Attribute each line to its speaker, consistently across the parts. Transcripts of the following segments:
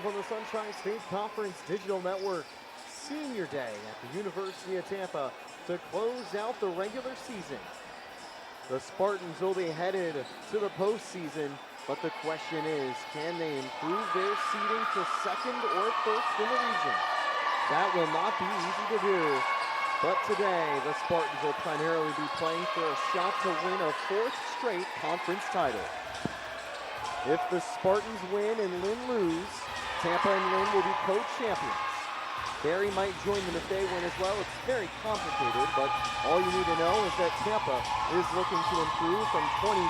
Speaker 1: On the Sunshine State Conference Digital Network, Senior Day at the University of Tampa to close out the regular season. The Spartans will be headed to the postseason, but the question is, can they improve their seeding to second or first in the region? That will not be easy to do, but today the Spartans will primarily be playing for a shot to win a fourth straight conference title. If the Spartans win and Lynn lose, Tampa and Lynn will be co-champions. Barry might join them if they win as well. It's very complicated, but all you need to know is that Tampa is looking to improve from 23-4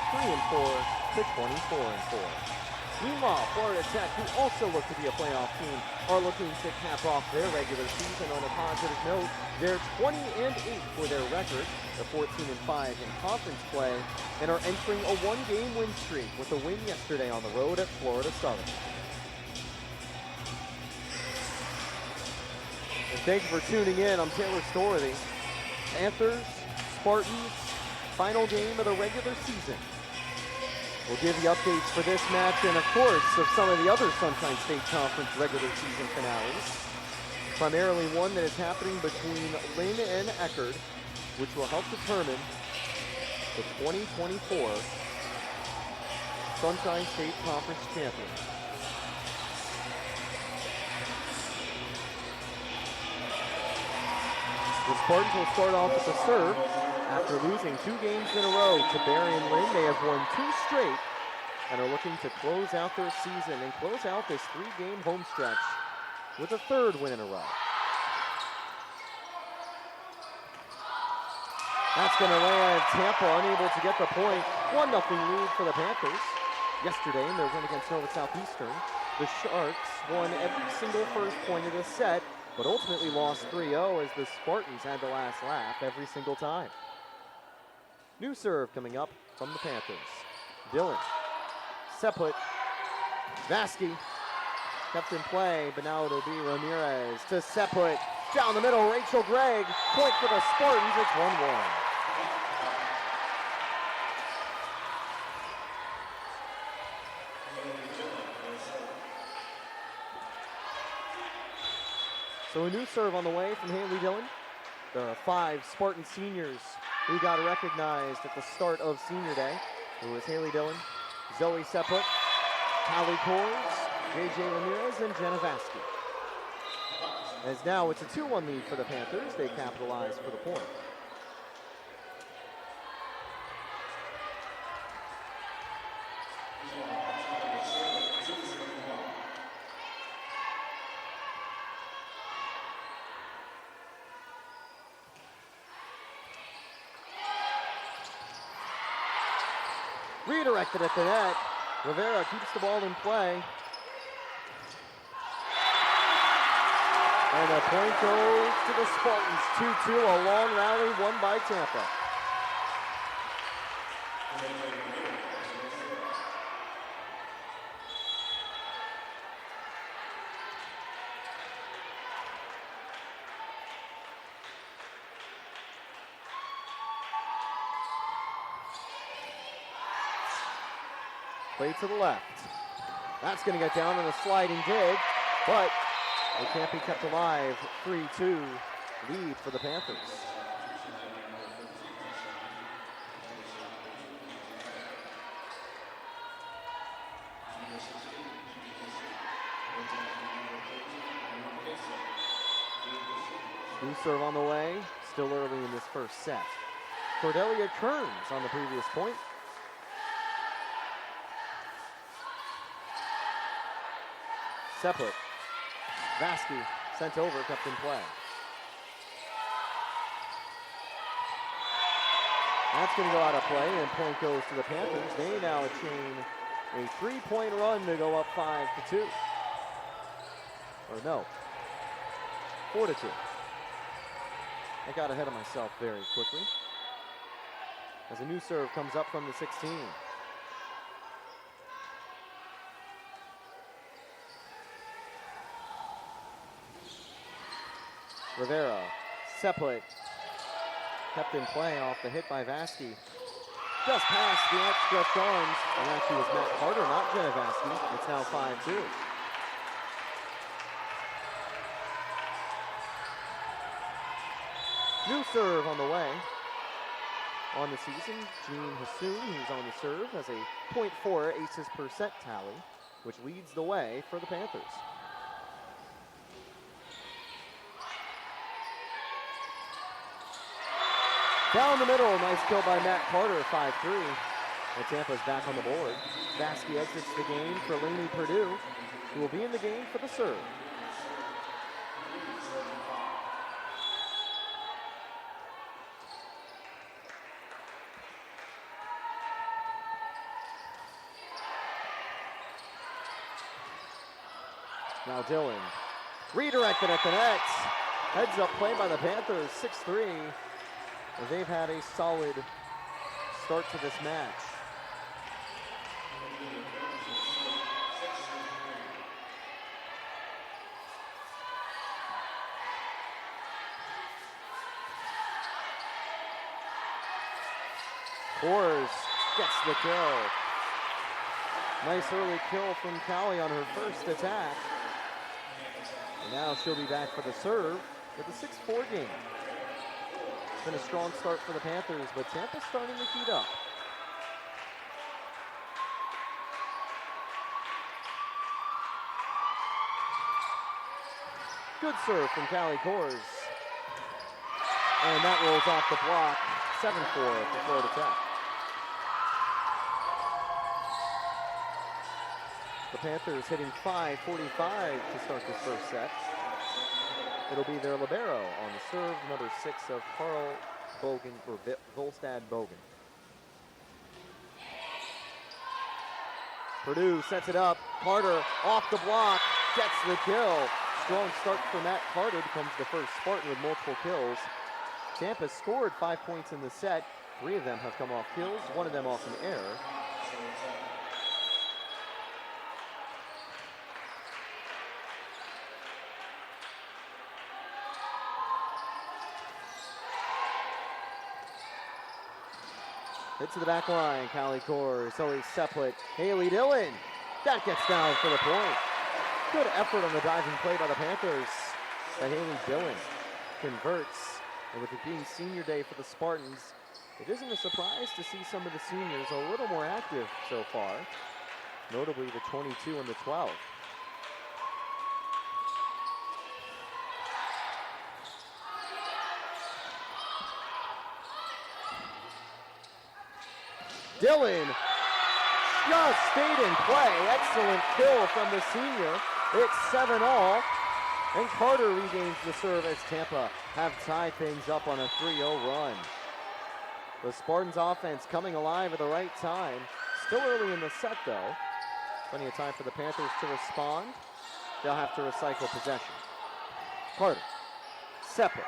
Speaker 1: to 24-4. Meanwhile, Florida Tech, who also look to be a playoff team, are looking to cap off their regular season on a positive note. They're 20-8 for their record. They're 14-5 in conference play and are entering a one-game win streak with a win yesterday on the road at Florida Southern. And thank you for tuning in. I'm Taylor Storey. Panthers, Spartans, final game of the regular season. We'll give you updates for this match and, of course, of some of the other Sunshine State Conference regular season finales. Primarily one that is happening between Lynn and Eckerd, which will help determine the 2024 Sunshine State Conference champion. The Spartans will start off with the serve. After losing 2 games in a row to Barry and Lynn, they have won 2 straight and are looking to close out their season and close out this 3-game home stretch with a 3rd win in a row. That's going to land Tampa unable to get the point. 1-0 lead for the Panthers yesterday in their win against Nova Southeastern. The Sharks won every single first point of the set, but ultimately lost 3-0 as the Spartans had the last laugh every single time. New serve coming up from the Panthers. Dillon, Seput, Vasky, kept in play, but now it'll be Ramirez to Seput. Down the middle, Rachel Gregg, point for the Spartans, it's 1-1. So a new serve on the way from Haley Dillon. The 5 Spartan seniors who got recognized at the start of senior day. It was Haley Dillon, Zoe Seput, Callie Kors, JJ Ramirez, and Jenna Vasky. As now it's a 2-1 lead for the Panthers. They capitalize for the point. Redirected at the net. Rivera keeps the ball in play. And a point goes to the Spartans, 2-2, a long rally won by Tampa. Play to the left. That's going to get down on a sliding dig, but it can't be kept alive. 3-2 lead for the Panthers. New serve on the way, still early in this first set. Cordelia Kearns on the previous point. Seput, Vasky sent over, kept in play. That's going to go out of play, and point goes to the Panthers. They now chain a 3-point run to go up 5-2. Or no, 4-2. I got ahead of myself very quickly. As a new serve comes up from the 16. Rivera, Seput, kept in play off the hit by Vasky. Just past the outstretched arms, and actually was Matt Carter, not Jenna Vasky. It's now 5-2. New serve on the way. On the season, Jean Hassoun, who's on the serve, has a .4 aces per set tally, which leads the way for the Panthers. Down the middle, nice kill by Matt Carter, 5-3. And Tampa's back on the board. Vasky exits the game for Lainey Purdue, who will be in the game for the serve. Now Dillon, redirected at the net. Heads up play by the Panthers, 6-3. They've had a solid start to this match. Kors gets the kill. Nice early kill from Callie on her first attack. And now she'll be back for the serve with a 6-4 game. Been a strong start for the Panthers, but Tampa's starting to heat up. Good serve from Callie Kors. And that rolls off the block. 7-4 for Florida Tech. The Panthers hitting .545 to start this first set. It'll be their libero on the serve, number 6 of Carl Bogan, or Volstad Bogan. Purdue sets it up. Carter off the block, gets the kill. Strong start for Matt Carter, becomes the first Spartan with multiple kills. Tampa scored 5 points in the set. 3 of them have come off kills, 1 of them off an error. Hit to the back line, Callie Core, Zoe Seplet, Haley Dillon. That gets down for the point. Good effort on the diving play by the Panthers. But Haley Dillon converts. And with it being senior day for the Spartans, it isn't a surprise to see some of the seniors a little more active so far. Notably the 22 and the 12. Dillon just stayed in play. Excellent kill from the senior. It's 7-all. And Carter regains the serve as Tampa have tied things up on a 3-0 run. The Spartans offense coming alive at the right time. Still early in the set though. Plenty of time for the Panthers to respond. They'll have to recycle possession. Carter, Sepper,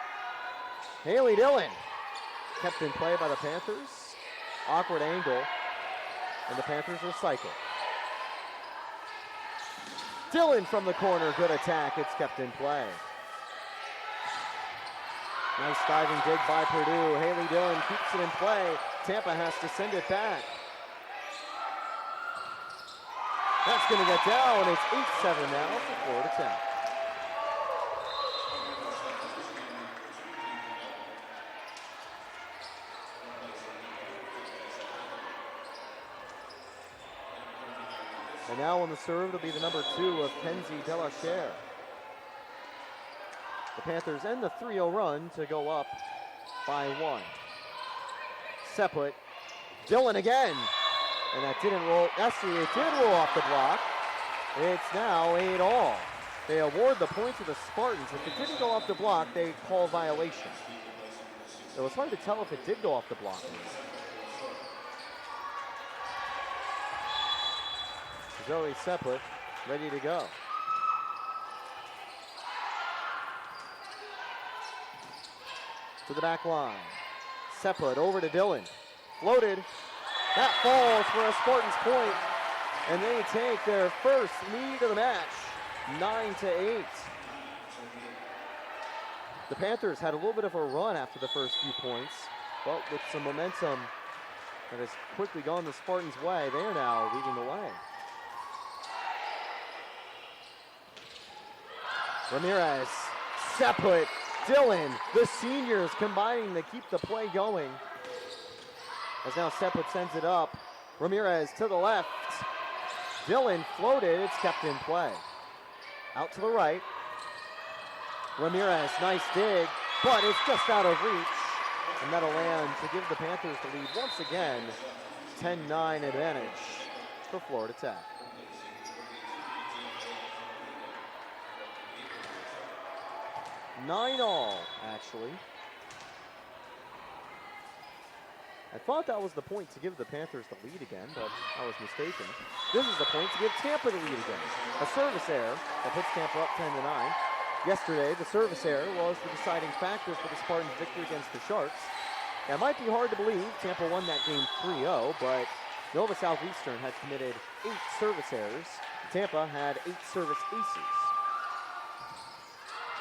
Speaker 1: Haley Dillon. Kept in play by the Panthers. Awkward angle, and the Panthers recycle. Dillon from the corner, good attack, it's kept in play. Nice diving dig by Purdue. Haley Dillon keeps it in play. Tampa has to send it back. That's gonna get down, it's 8-7 now for Florida Tech. And now on the serve, it'll be the number 2 of Kenzie Delachère. The Panthers end the 3-0 run to go up by 1. Seplet, Dillon again. And that didn't roll, actually it did roll off the block. It's now 8-all. They award the point to the Spartans. If it didn't go off the block, they call violation. It was hard to tell if it did go off the block. Zoe Seplet ready to go. To the back line. Seplet over to Dillon. Floated. That falls for a Spartans point. And they take their first lead of the match. 9-8. The Panthers had a little bit of a run after the first few points, but with some momentum that has quickly gone the Spartans' way, they are now leading the way. Ramirez, Seplet, Dillon, the seniors combining to keep the play going. As now Seplet sends it up. Ramirez to the left. Dillon floated, it's kept in play. Out to the right. Ramirez, nice dig, but it's just out of reach. And that'll land to give the Panthers the lead once again. 10-9 advantage for Florida Tech. Nine all, actually. I thought that was the point to give the Panthers the lead again, but I was mistaken. This is the point to give Tampa the lead again. A service error that puts Tampa up 10-9. Yesterday, the service error was the deciding factor for the Spartans' victory against the Sharks. Now, it might be hard to believe Tampa won that game 3-0, but Nova Southeastern had committed 8 service errors. Tampa had 8 service aces.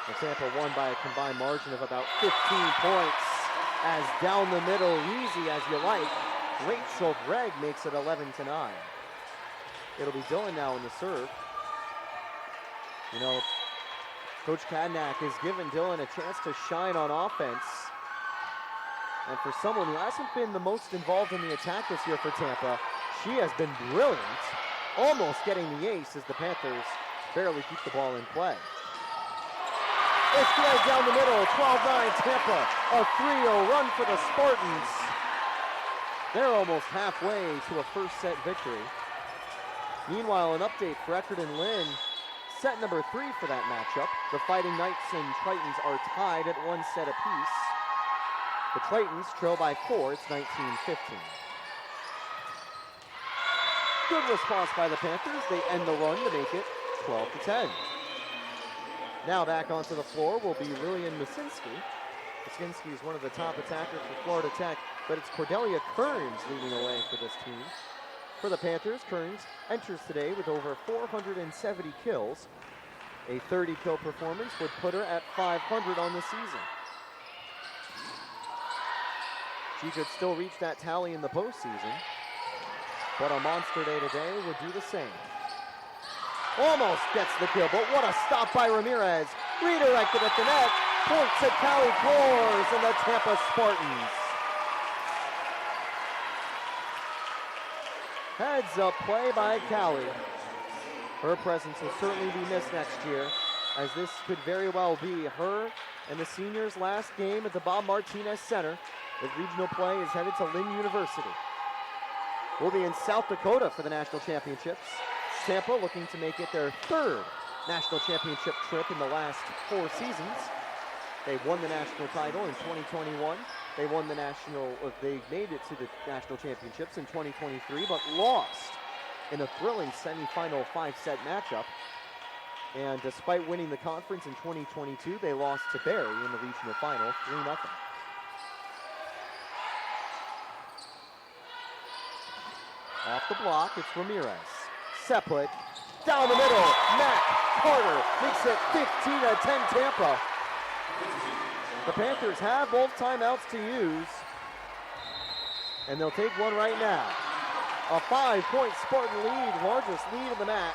Speaker 1: And Tampa won by a combined margin of about 15 points. As down the middle, easy as you like, Rachel Gregg makes it 11-9. It'll be Dillon now in the serve. You know, Coach Kadnack has given Dillon a chance to shine on offense. And for someone who hasn't been the most involved in the attack this year for Tampa, she has been brilliant, almost getting the ace as the Panthers barely keep the ball in play. It's right down the middle, 12-9 Tampa, a 3-0 run for the Spartans. They're almost halfway to a first set victory. Meanwhile, an update for Eckerd and Lynn. Set number 3 for that matchup. The Fighting Knights and Tritons are tied at 1 set apiece. The Tritons trail by 4, it's 19-15. Good response by the Panthers. They end the run to make it 12-10. Now back onto the floor will be Lillian Musinski. Musinski is one of the top attackers for Florida Tech, but it's Cordelia Kearns leading the way for this team. For the Panthers, Kearns enters today with over 470 kills. A 30-kill performance would put her at 500 on the season. She could still reach that tally in the postseason, but a monster day today would do the same. Almost gets the kill, but what a stop by Ramirez. Redirected at the net. Point to Callie Kors and the Tampa Spartans. Heads up play by Callie. Her presence will certainly be missed next year, as this could very well be her and the seniors' last game at the Bob Martinez Center, as regional play is headed to Lynn University. We'll be in South Dakota for the national championships. Tampa looking to make it their third national championship trip in the last 4 seasons. They won the national title in 2021. They made it to the national championships in 2023, but lost in a thrilling semifinal 5-set matchup. And despite winning the conference in 2022, they lost to Barry in the regional final, 3-0. Off the block, it's Ramirez. Seplet, down the middle, Matt Carter makes it 15-10 Tampa. The Panthers have both timeouts to use, and they'll take one right now. A 5-point Spartan lead, largest lead of the match.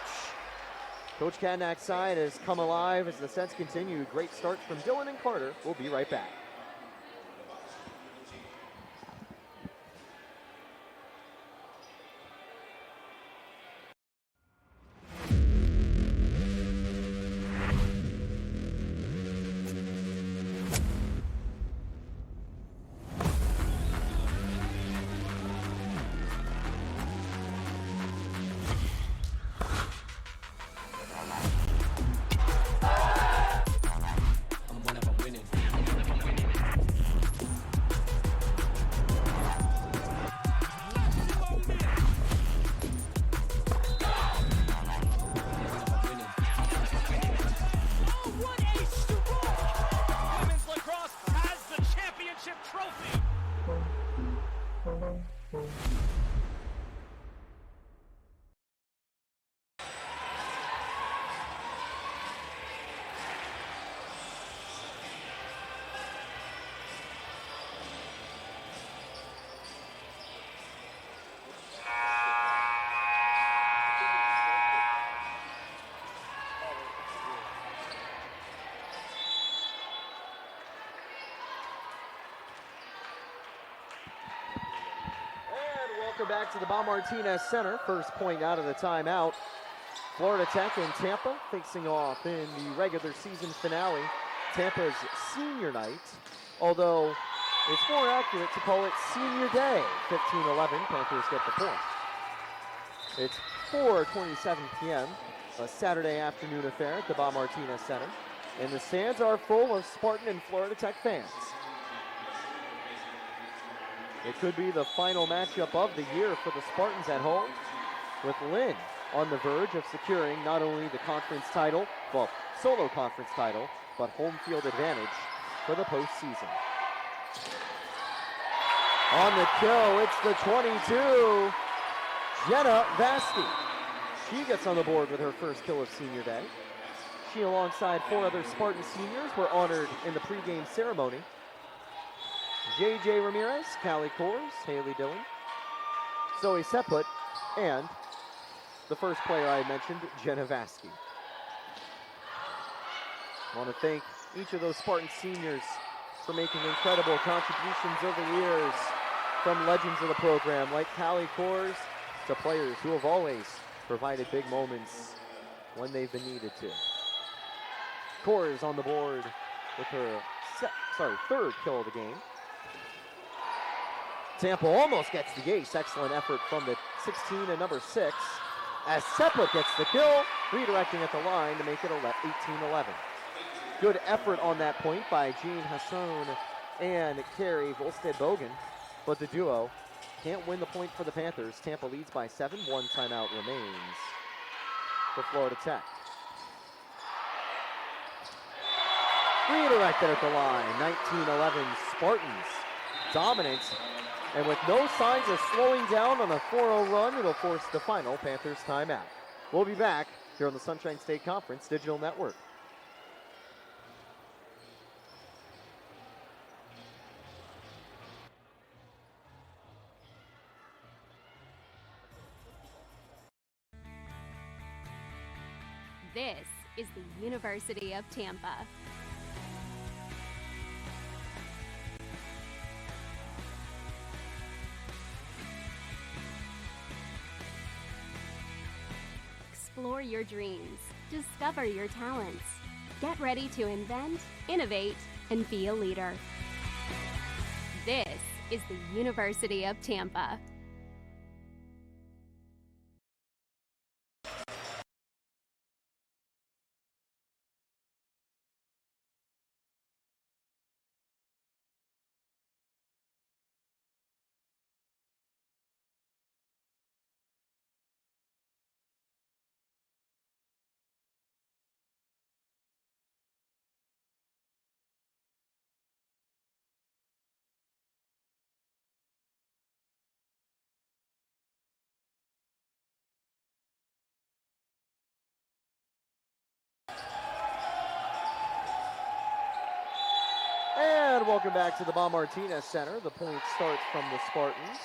Speaker 1: Coach Kadnak's side has come alive as the sets continue. Great starts from Dylan and Carter. We'll be right back. Welcome back to the Bob Martinez Center. First point out of the timeout. Florida Tech and Tampa facing off in the regular season finale. Tampa's senior night, although it's more accurate to call it senior day. 15-11, Panthers get the point. It's 4:27 p.m., a Saturday afternoon affair at the Bob Martinez Center, and the stands are full of Spartan and Florida Tech fans. It could be the final matchup of the year for the Spartans at home, with Lynn on the verge of securing not only the conference title, well, solo conference title, but home field advantage for the postseason. On the kill, it's the 22, Jenna Vasky. She gets on the board with her first kill of senior day. She, alongside 4 other Spartan seniors, were honored in the pregame ceremony. JJ Ramirez, Callie Kors, Haley Dillon, Zoe Seplet, and the first player I mentioned, Jenna Vasky. I want to thank each of those Spartan seniors for making incredible contributions over the years, from legends of the program like Callie Kors to players who have always provided big moments when they've been needed to. Kors on the board with her third kill of the game. Tampa almost gets the ace. Excellent effort from the 16 and number 6. As Seplet gets the kill, redirecting at the line to make it 18-11. Good effort on that point by Jean Hasson and Carrie Volstead-Bogan, but the duo can't win the point for the Panthers. Tampa leads by 7. 1 timeout remains for Florida Tech. Redirected at the line. 19-11 Spartans dominant. And with no signs of slowing down on a 4-0 run, it'll force the final Panthers timeout. We'll be back here on the Sunshine State Conference Digital Network.
Speaker 2: This is the University of Tampa. Explore your dreams, discover your talents. Get ready to invent, innovate, and be a leader. This is the University of Tampa.
Speaker 1: And welcome back to the Bob Martinez Center. The point starts from the Spartans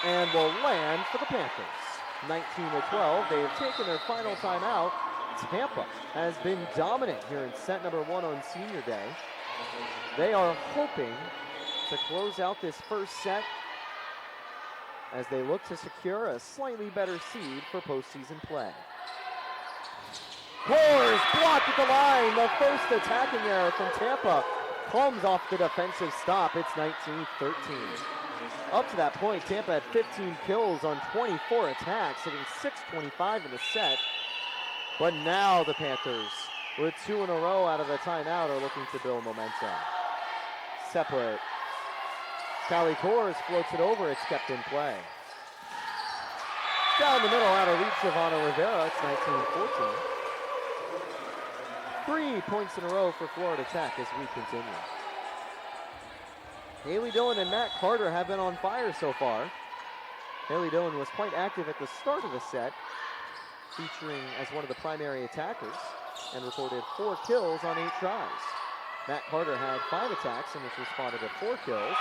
Speaker 1: and will land for the Panthers. 19-12, they have taken their final timeout. Tampa has been dominant here in set number 1 on Senior Day. They are hoping to close out this first set as they look to secure a slightly better seed for postseason play. Kors blocked at the line. The first attacking error from Tampa comes off the defensive stop. It's 19-13. Up to that point, Tampa had 15 kills on 24 attacks, hitting .625 in the set. But now the Panthers, with 2 in a row out of the timeout, are looking to build momentum. Separate. Callie Kors floats it over. It's kept in play. Down the middle, out of reach of Ana Rivera. It's 19-14. 3 points in a row for Florida Tech as we continue. Haley Dillon and Matt Carter have been on fire so far. Haley Dillon was quite active at the start of the set, featuring as one of the primary attackers, and recorded 4 kills on 8 tries. Matt Carter had 5 attacks and was responded at 4 kills.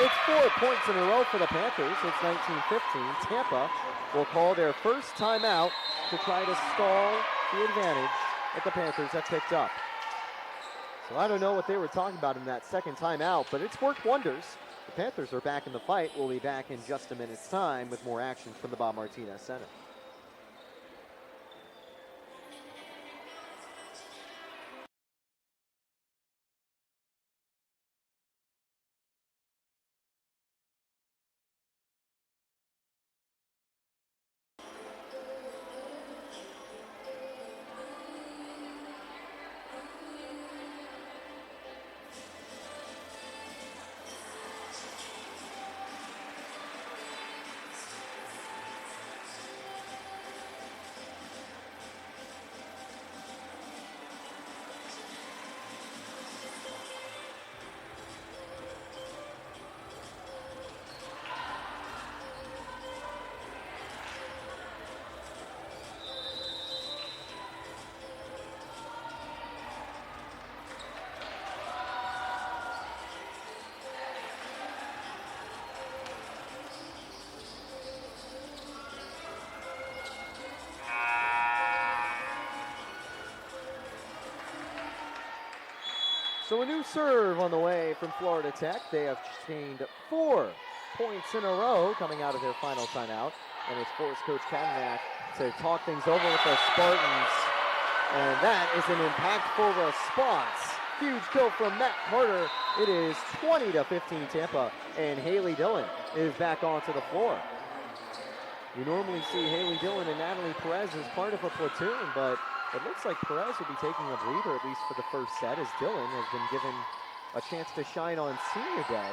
Speaker 1: It's 4 points in a row for the Panthers. It's 19-15. Tampa will call their first timeout to try to stall the advantage that the Panthers have picked up. So I don't know what they were talking about in that second timeout, but it's worked wonders. The Panthers are back in the fight. We'll be back in just a minute's time with more action from the Bob Martinez Center. So a new serve on the way from Florida Tech. They have chained 4 points in a row coming out of their final timeout. And it's forced Coach Kadanak to talk things over with the Spartans. And that is an impactful response. Huge kill from Matt Carter. It is 20-15 Tampa. And Haley Dillon is back onto the floor. You normally see Haley Dillon and Natalie Perez as part of a platoon, but it looks like Perez will be taking a breather, at least for the first set, as Dillon has been given a chance to shine on Senior Day.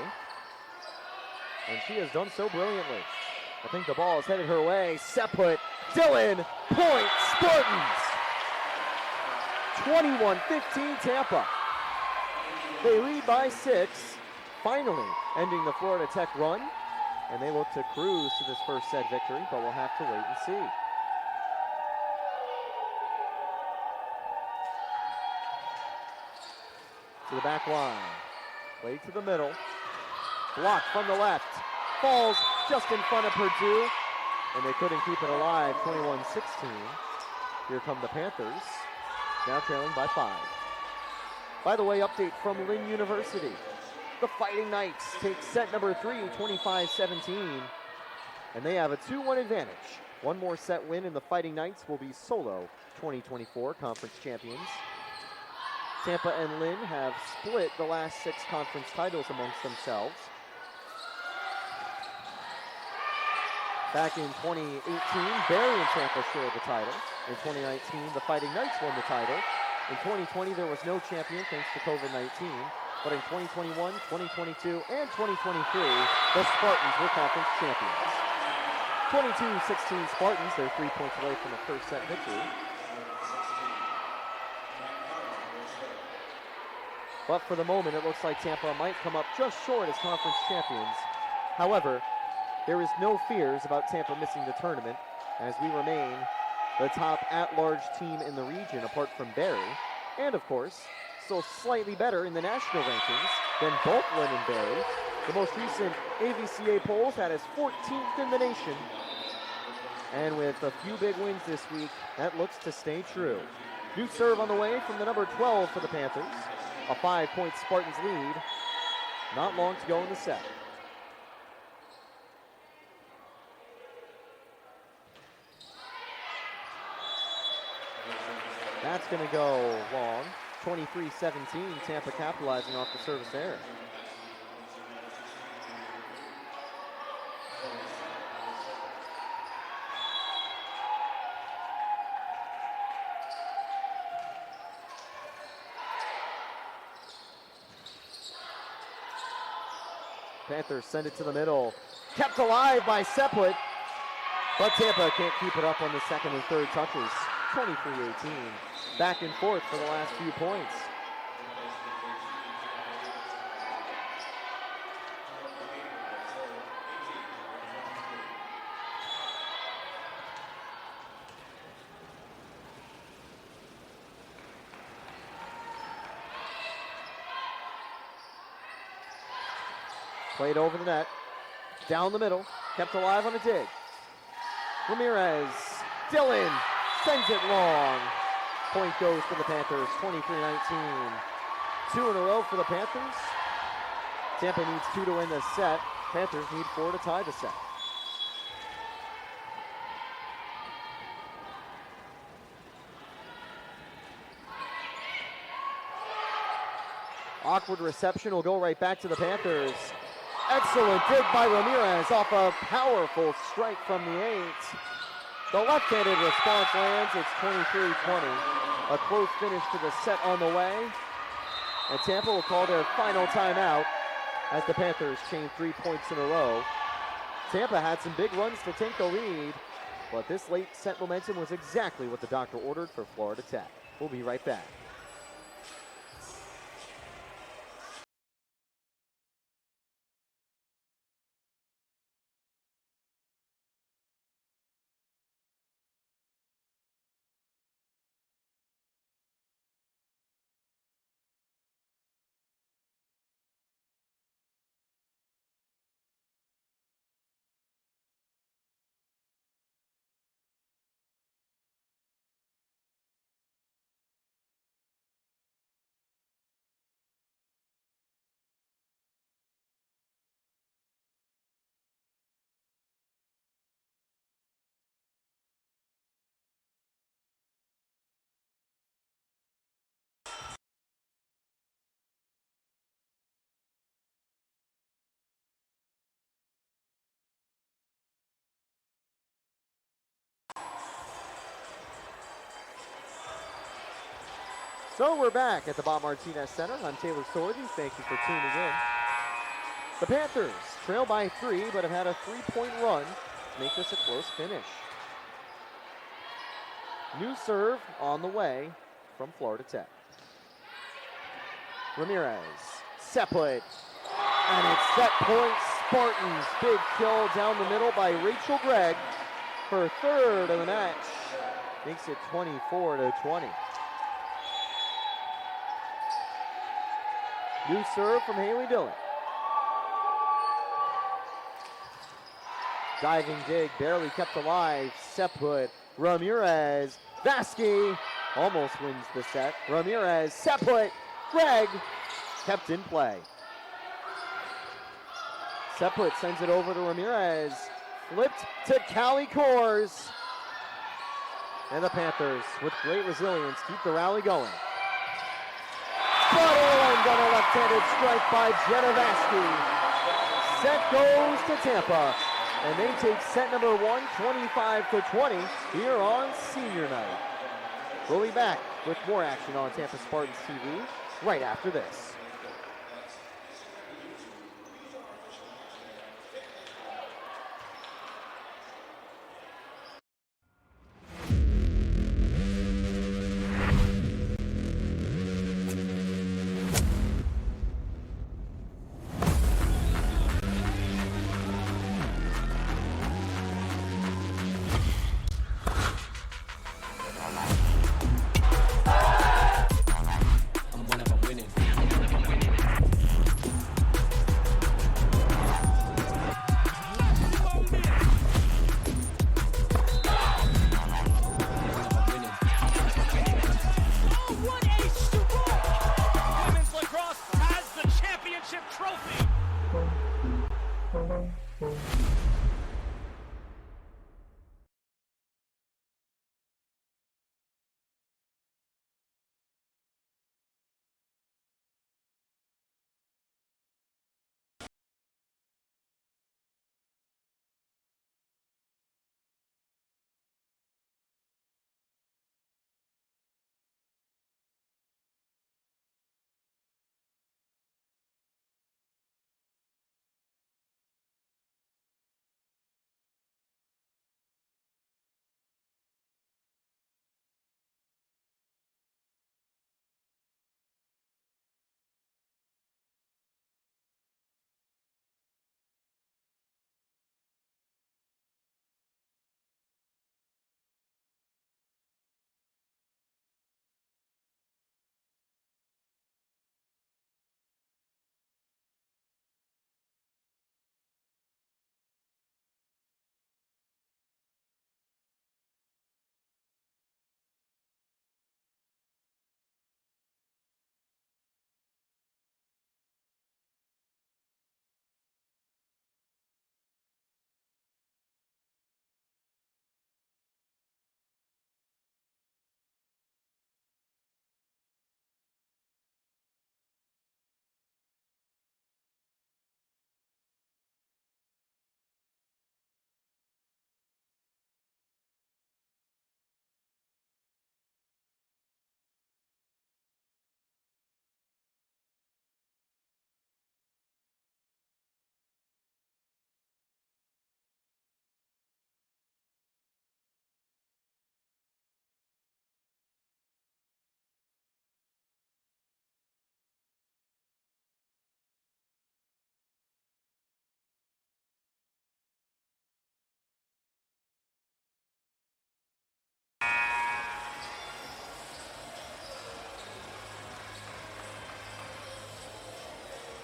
Speaker 1: and she has done so brilliantly. I think the ball is headed her way. Set put, Dillon, point, Spartans! 21-15 Tampa. They lead by 6, finally ending the Florida Tech run, and they look to cruise to this first set victory, but we'll have to wait and see. To the back line, played to the middle, blocked from the left, falls just in front of Purdue, and they couldn't keep it alive, 21-16. Here come the Panthers, now trailing by 5. By the way, update from Lynn University. The Fighting Knights take set number 3, 25-17, and they have a 2-1 advantage. One more set win, and the Fighting Knights will be solo 2024 conference champions. Tampa and Lynn have split the last 6 conference titles amongst themselves. Back in 2018, Barry and Tampa shared the title. In 2019, the Fighting Knights won the title. In 2020, there was no champion thanks to COVID-19. But in 2021, 2022, and 2023, the Spartans were conference champions. 22-16 Spartans, they're 3 points away from a first set victory. But for the moment, it looks like Tampa might come up just short as conference champions. However, there is no fears about Tampa missing the tournament, as we remain the top at-large team in the region apart from Barry, and of course, still slightly better in the national rankings than both Lynn and Barry. The most recent AVCA polls had us 14th in the nation, and with a few big wins this week, that looks to stay true. New serve on the way from the number 12 for the Panthers. A 5-point Spartans lead. Not long to go in the set. That's going to go long. 23-17, Tampa capitalizing off the service error. Panthers send it to the middle. Kept alive by Seplet, but Tampa can't keep it up on the second and third touches. 23-18. Back and forth for the last few points. Played over the net, down the middle, kept alive on a dig. Ramirez, Dillon, sends it long. Point goes to the Panthers, 23-19. 2 in a row for the Panthers. Tampa needs 2 to win this set. Panthers need 4 to tie the set. Awkward reception will go right back to the Panthers. Excellent dig by Ramirez off a powerful strike from the 8. The left-handed response lands. It's 23-20. A close finish to the set on the way. And Tampa will call their final timeout as the Panthers chain 3 points in a row. Tampa had some big runs to take the lead, but this late set momentum was exactly what the doctor ordered for Florida Tech. We'll be right back. So we're back at the Bob Martinez Center. I'm Taylor Sordy. Thank you for tuning in. The Panthers trail by 3, but have had a 3-point run to make this a close finish. New serve on the way from Florida Tech. Ramirez, set put, and it's set point Spartans. Big kill down the middle by Rachel Gregg. Her third of the match makes it 24-20. New serve from Haley Dillon. Diving dig, barely kept alive. Set put, Ramirez. Vasky almost wins the set. Ramirez, set put, Gregg kept in play. Set put sends it over to Ramirez. Flipped to Callie Kors. And the Panthers, with great resilience, keep the rally going. Butterland on a left-handed strike by Jenna Vasky. Set goes to Tampa, and they take set number 1, 25-20, here on senior night. We'll be back with more action on Tampa Spartans TV right after this.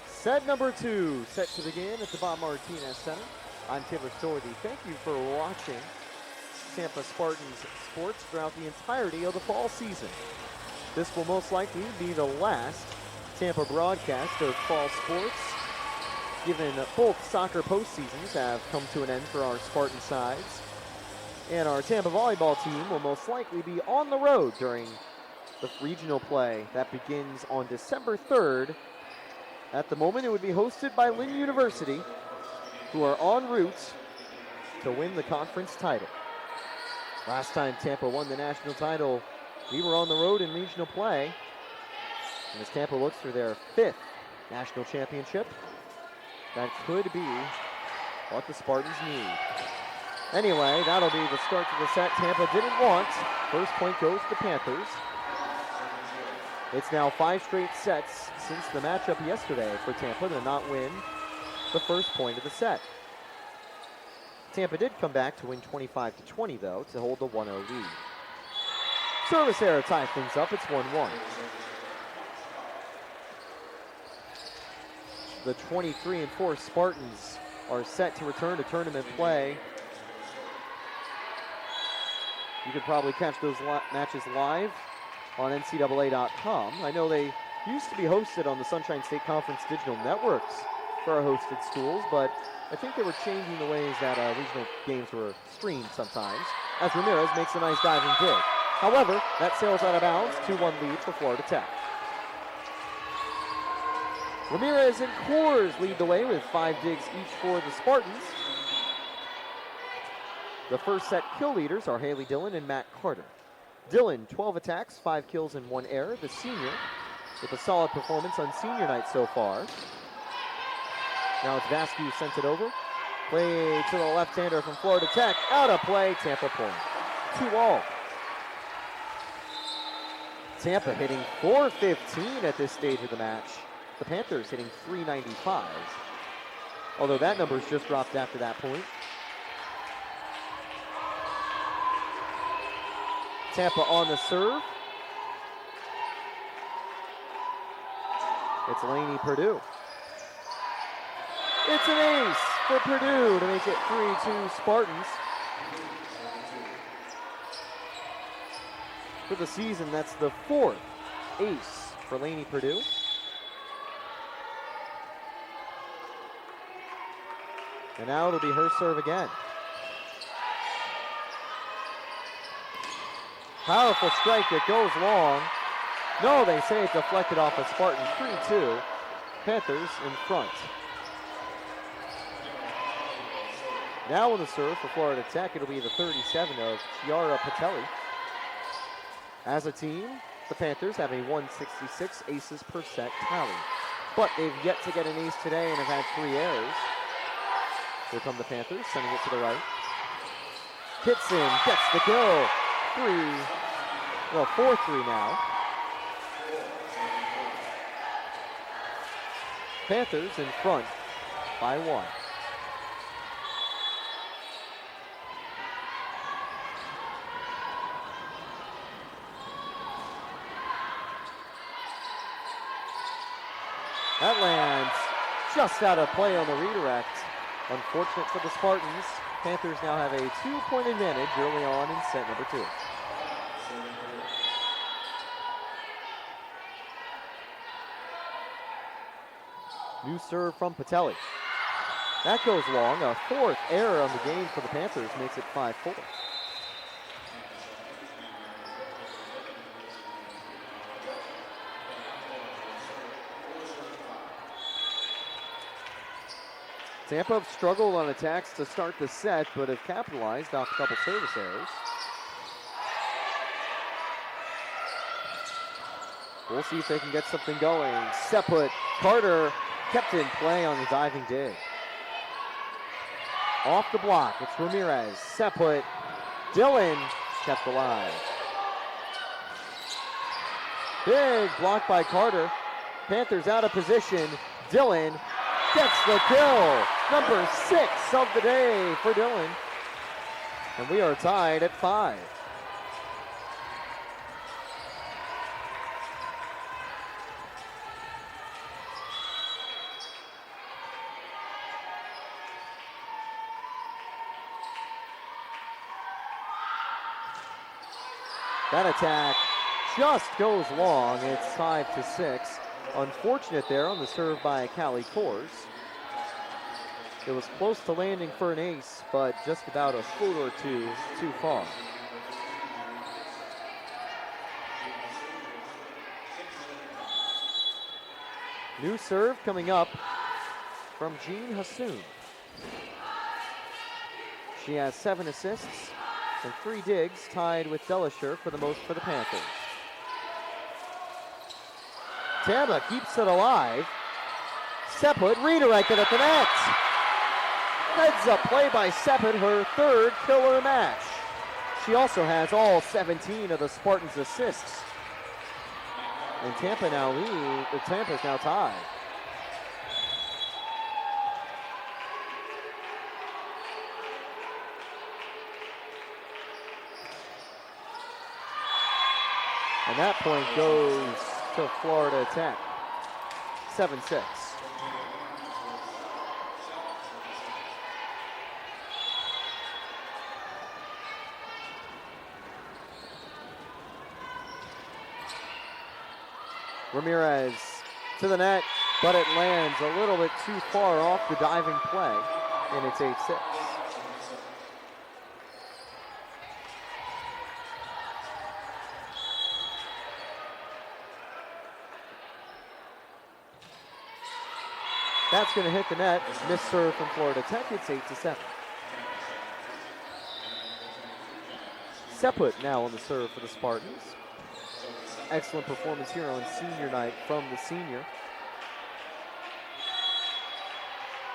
Speaker 1: Set number 2, set to begin at the Bob Martinez Center. I'm Taylor Sorthy. Thank you for watching Tampa Spartans sports throughout the entirety of the fall season. This will most likely be the last Tampa broadcast of fall sports, given both soccer postseasons have come to an end for our Spartan sides. And our Tampa volleyball team will most likely be on the road during the regional play that begins on December 3rd. At the moment, it would be hosted by Lynn University, who are en route to win the conference title. Last time Tampa won the national title, we were on the road in regional play. And as Tampa looks for their 5th national championship, That could be what the Spartans need. Anyway, that'll be the start to the set Tampa didn't want. First point goes to the Panthers. It's now 5 straight sets since the matchup yesterday for Tampa to not win the first point of the set. Tampa did come back to win 25-20 though to hold the 1-0 lead. Service error ties things up. It's 1-1. The 23-4 Spartans are set to return to tournament play. You could probably catch those matches live on NCAA.com. I know they used to be hosted on the Sunshine State Conference digital networks for our hosted schools, but I think they were changing the ways that regional games were streamed sometimes, as Ramirez makes a nice diving dig. However, that sails out of bounds, 2-1 lead for Florida Tech. Ramirez and Coors lead the way with 5 digs each for the Spartans. The first set kill leaders are Haley Dillon and Matt Carter. Dillon, 12 attacks, 5 kills and 1 error. The senior with a solid performance on senior night so far. Now it's Vasquez who sent it over. Play to the left-hander from Florida Tech. Out of play, Tampa point. 2-all. Tampa hitting .415 at this stage of the match. The Panthers hitting .395. Although that number's just dropped after that point. Tampa on the serve. It's Lainey Purdue. It's an ace for Purdue to make it 3-2 Spartans. For the season, that's the 4th ace for Lainey Purdue. And now it'll be her serve again. Powerful strike that goes long. No, they say it deflected off a Spartan. 3-2. Panthers in front. Now on the serve for Florida Tech, it'll be the 37 of Chiara Patelli. As a team, the Panthers have a 166 aces per set tally. But they've yet to get an ace today and have had 3 errors. Here come the Panthers, sending it to the right. Hits in, gets the kill. 4-3 now. Panthers in front by 1. That lands just out of play on the redirect. Unfortunate for the Spartans. Panthers now have a 2-point advantage early on in set number 2. New serve from Patelli. That goes long. A 4th error on the game for the Panthers makes it 5-4. Tampa have struggled on attacks to start the set, but have capitalized off a couple service errors. We'll see if they can get something going. Set put, Carter kept in play on the diving dig. Off the block, it's Ramirez. Set put, Dillon kept alive. Big block by Carter. Panthers out of position. Dillon gets the kill. Number 6 of the day for Dillon. And we are tied at 5. That attack just goes long. It's 5-6. Unfortunate there on the serve by Callie Coors. It was close to landing for an ace, but just about a foot or two too far. New serve coming up from Jean Hassoun. She has 7 assists and 3 digs, tied with Delisher for the most for the Panthers. Tampa keeps it alive. Seput redirected at the net. Heads up play by Seput, her third killer match. She also has all 17 of the Spartans' assists. And Tampa's now tied. And that point goes to Florida Tech. 7-6. Ramirez to the net, but it lands a little bit too far off the diving play, and it's 8-6. That's going to hit the net. Missed serve from Florida Tech. It's 8-7. Seput now on the serve for the Spartans. Excellent performance here on senior night from the senior.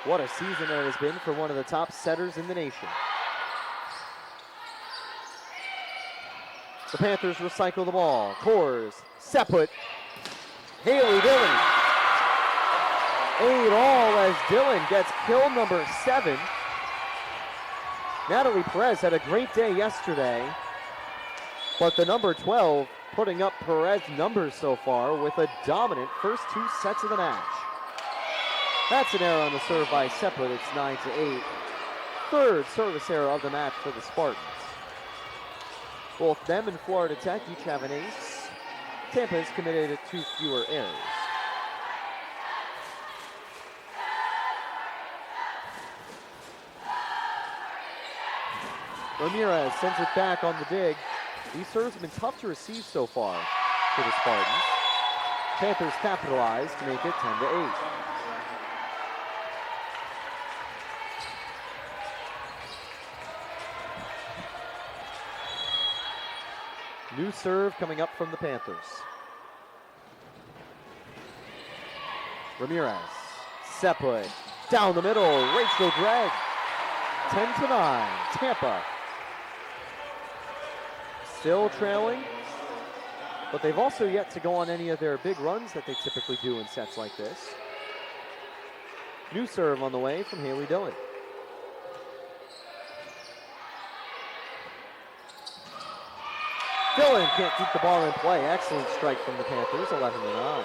Speaker 1: What a season it has been for one of the top setters in the nation. The Panthers recycle the ball. Kors, Seput, Haley Dillon. 8-all as Dillon gets kill number 7. Natalie Perez had a great day yesterday, but the number 12 putting up Perez numbers so far with a dominant first 2 sets of the match. That's an error on the serve by Seput. It's 9-8. Third service error of the match for the Spartans. Both them and Florida Tech each have an ace. Tampa has committed 2 fewer errors. Ramirez sends it back on the dig. These serves have been tough to receive so far for the Spartans. Panthers capitalize to make it 10-8. New serve coming up from the Panthers. Ramirez, Seput, down the middle, Rachel Gregg. 10-9, Tampa. Still trailing, but they've also yet to go on any of their big runs that they typically do in sets like this. New serve on the way from Haley Dillon. Dillon can't keep the ball in play. Excellent strike from the Panthers, 11-9.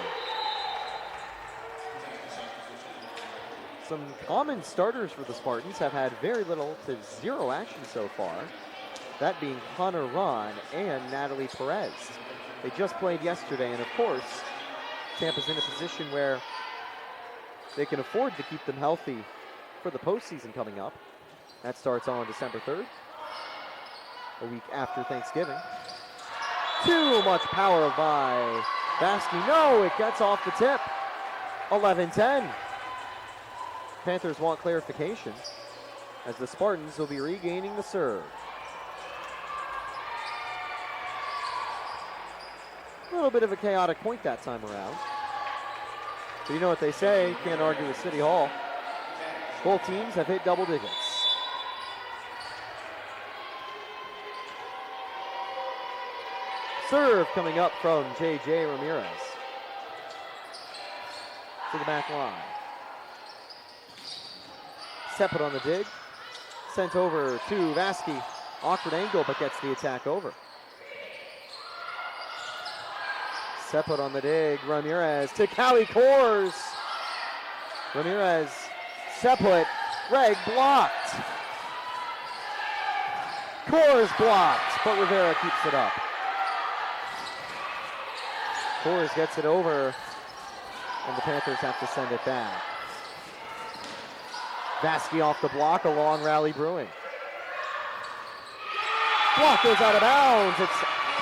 Speaker 1: Some common starters for the Spartans have had very little to zero action so far. That being Connor Ron and Natalie Perez. They just played yesterday, and of course, Tampa's in a position where they can afford to keep them healthy for the postseason coming up. That starts on December 3rd, a week after Thanksgiving. Too much power by Baskey. No, it gets off the tip. 11-10. Panthers want clarification as the Spartans will be regaining the serve. A little bit of a chaotic point that time around. But you know what they say, can't argue with City Hall. Both teams have hit double digits. Serve coming up from J.J. Ramirez. To the back line. Seput on the dig. Sent over to Vasky. Awkward angle, but gets the attack over. Seput on the dig. Ramirez to Callie Kors. Ramirez. Seput. Gregg blocked. Kors blocked, but Rivera keeps it up. Kors gets it over, and the Panthers have to send it back. Vasky off the block, a long rally brewing. Block goes out of bounds. It's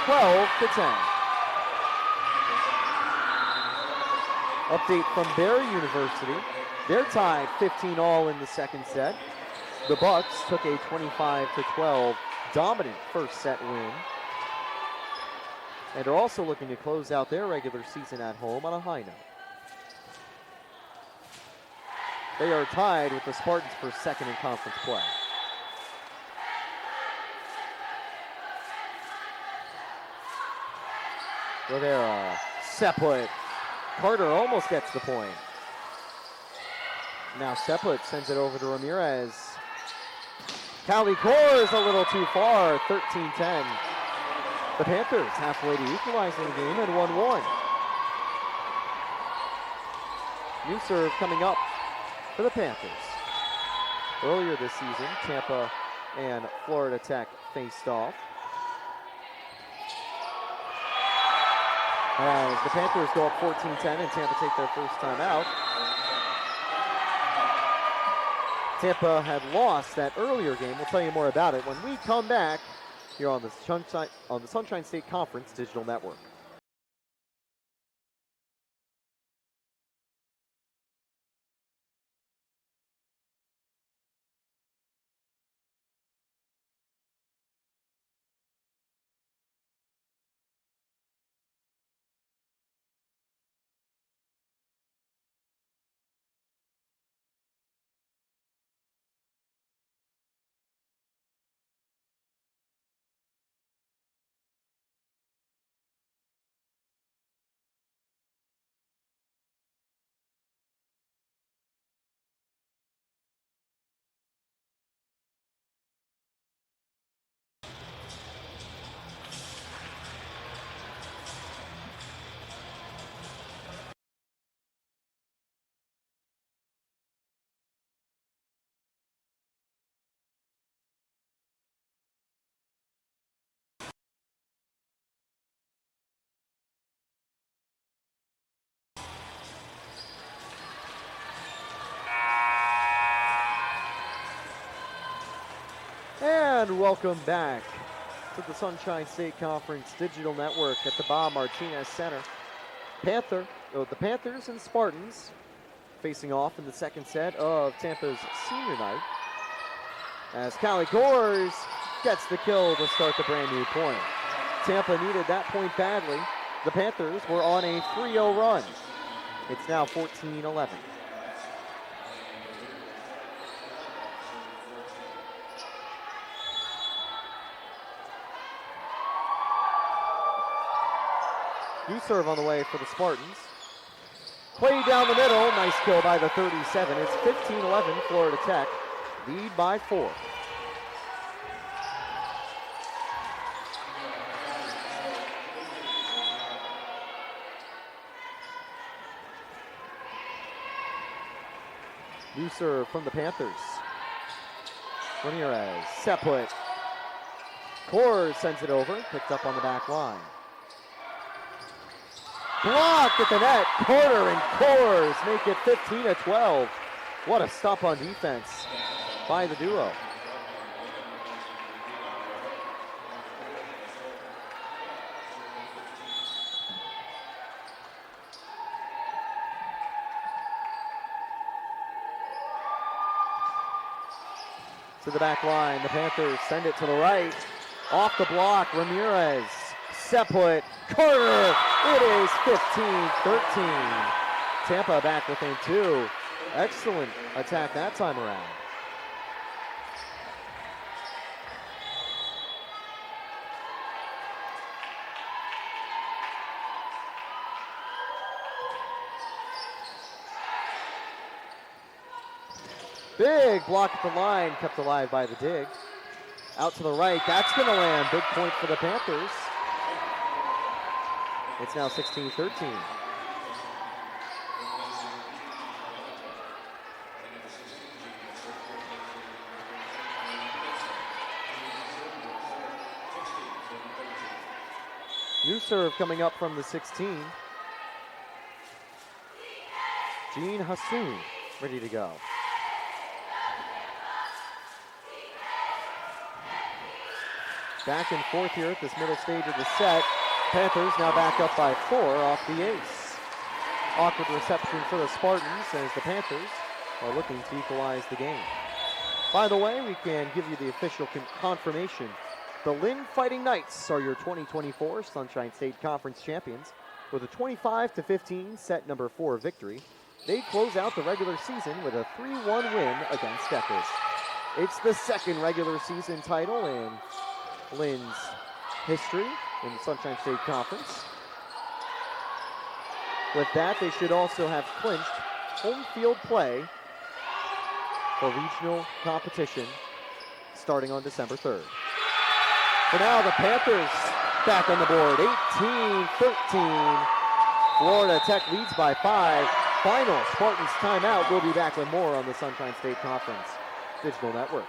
Speaker 1: 12-10. Update from Barry University. They're tied 15-all in the second set. The Bucks took a 25-12 dominant first set win, and are also looking to close out their regular season at home on a high note. They are tied with the Spartans for second in conference play. Rivera, Seplet. Carter almost gets the point. Now Seplet sends it over to Ramirez. Callie Kors a little too far, 13-10. The Panthers halfway to equalizing the game at 1-1. New serve coming up for the Panthers. Earlier this season, Tampa and Florida Tech faced off. As the Panthers go up 14-10 and Tampa take their first time out. Tampa had lost that earlier game. We'll tell you more about it when we come back here on the Sunshine State Conference Digital Network. And welcome back to the Sunshine State Conference Digital Network at the Bob Martinez Center. The Panthers and Spartans facing off in the second set of Tampa's senior night. As Callie Gores gets the kill to start the brand new point. Tampa needed that point badly. The Panthers were on a 3-0 run. It's now 14-11. New serve on the way for the Spartans. Played down the middle. Nice kill by the 37. It's 15-11 Florida Tech. Lead by 4. New serve from the Panthers. Ramirez, Seplet. Kors sends it over. Picked up on the back line. Blocked at the net. Carter and Kors make it 15-12. What a stop on defense by the duo. To the back line, the Panthers send it to the right. Off the block, Ramirez, Seplet, Carter. It is 15-13. Tampa back within 2. Excellent attack that time around. Big block at the line, kept alive by the dig. Out to the right, that's gonna land. Big point for the Panthers. It's now 16-13. New serve coming up from the 16. Jean Hassoun ready to go. Back and forth here at this middle stage of the set. Panthers now back up by 4 off the ace. Awkward reception for the Spartans as the Panthers are looking to equalize the game. By the way, we can give you the official confirmation. The Lynn Fighting Knights are your 2024 Sunshine State Conference champions with a 25-15 set number 4 victory. they close out the regular season with a 3-1 win against Steppers. It's the second regular season title in Lynn's history in the Sunshine State Conference. With that, they should also have clinched home field play for regional competition starting on December 3rd. For now, the Panthers back on the board, 18-13. Florida Tech leads by 5. Final Spartans timeout. We'll be back with more on the Sunshine State Conference Digital Network.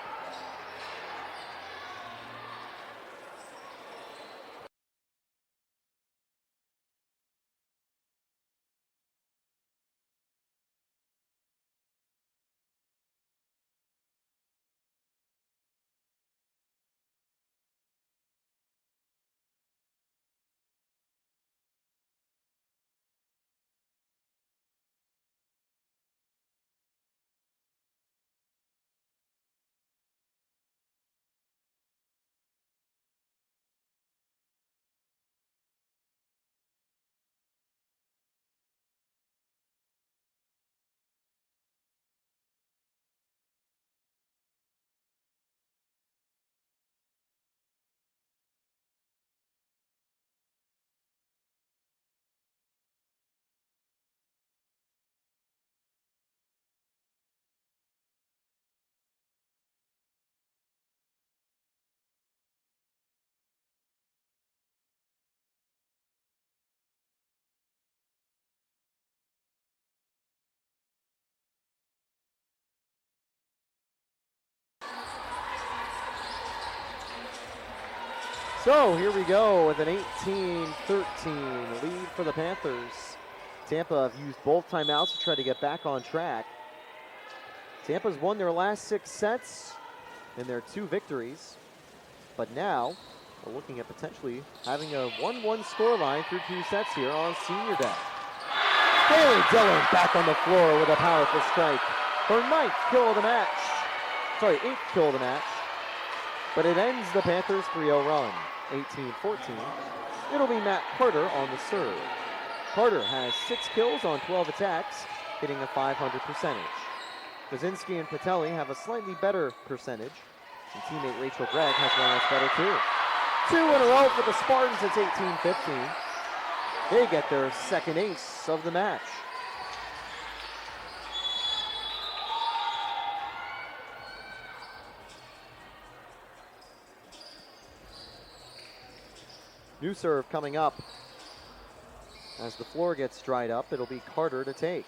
Speaker 1: So here we go with an 18-13 lead for the Panthers. Tampa have used both timeouts to try to get back on track. Tampa's won their last 6 sets in their 2 victories. But now we're looking at potentially having a 1-1 scoreline through 2 sets here on senior day. Haley Dillon back on the floor with a powerful strike. Her 9th kill of the match. Sorry, 8th kill of the match. But it ends the Panthers' 3-0 run, 18-14. It'll be Matt Carter on the serve. Carter has 6 kills on 12 attacks, hitting a .500 percentage. Kaczynski and Patelli have a slightly better percentage, and teammate Rachel Gregg has one that's better too. 2 in a row for the Spartans, it's 18-15. They get their 2nd ace of the match. New serve coming up. As the floor gets dried up, it'll be Carter to take.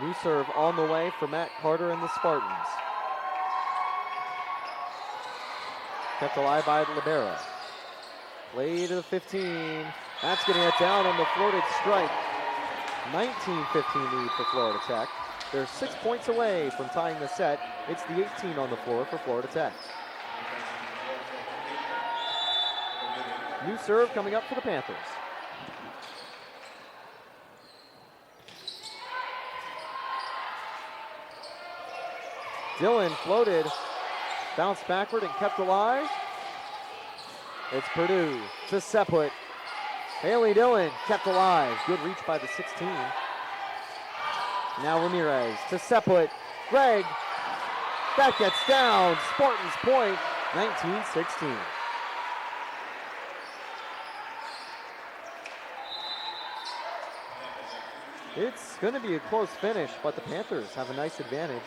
Speaker 1: New serve on the way for Matt Carter and the Spartans. Kept alive by the libero. Play to the 15. That's going to get down on the floated strike. 19-15 lead for Florida Tech. They're 6 points away from tying the set. It's the 18 on the floor for Florida Tech. New serve coming up for the Panthers. Dillon floated, bounced backward and kept alive. It's Purdue to Seput. Haley Dillon kept alive. Good reach by the 16. Now Ramirez to Seput. Gregg. That gets down. Spartans point. 19-16. It's going to be a close finish, but the Panthers have a nice advantage.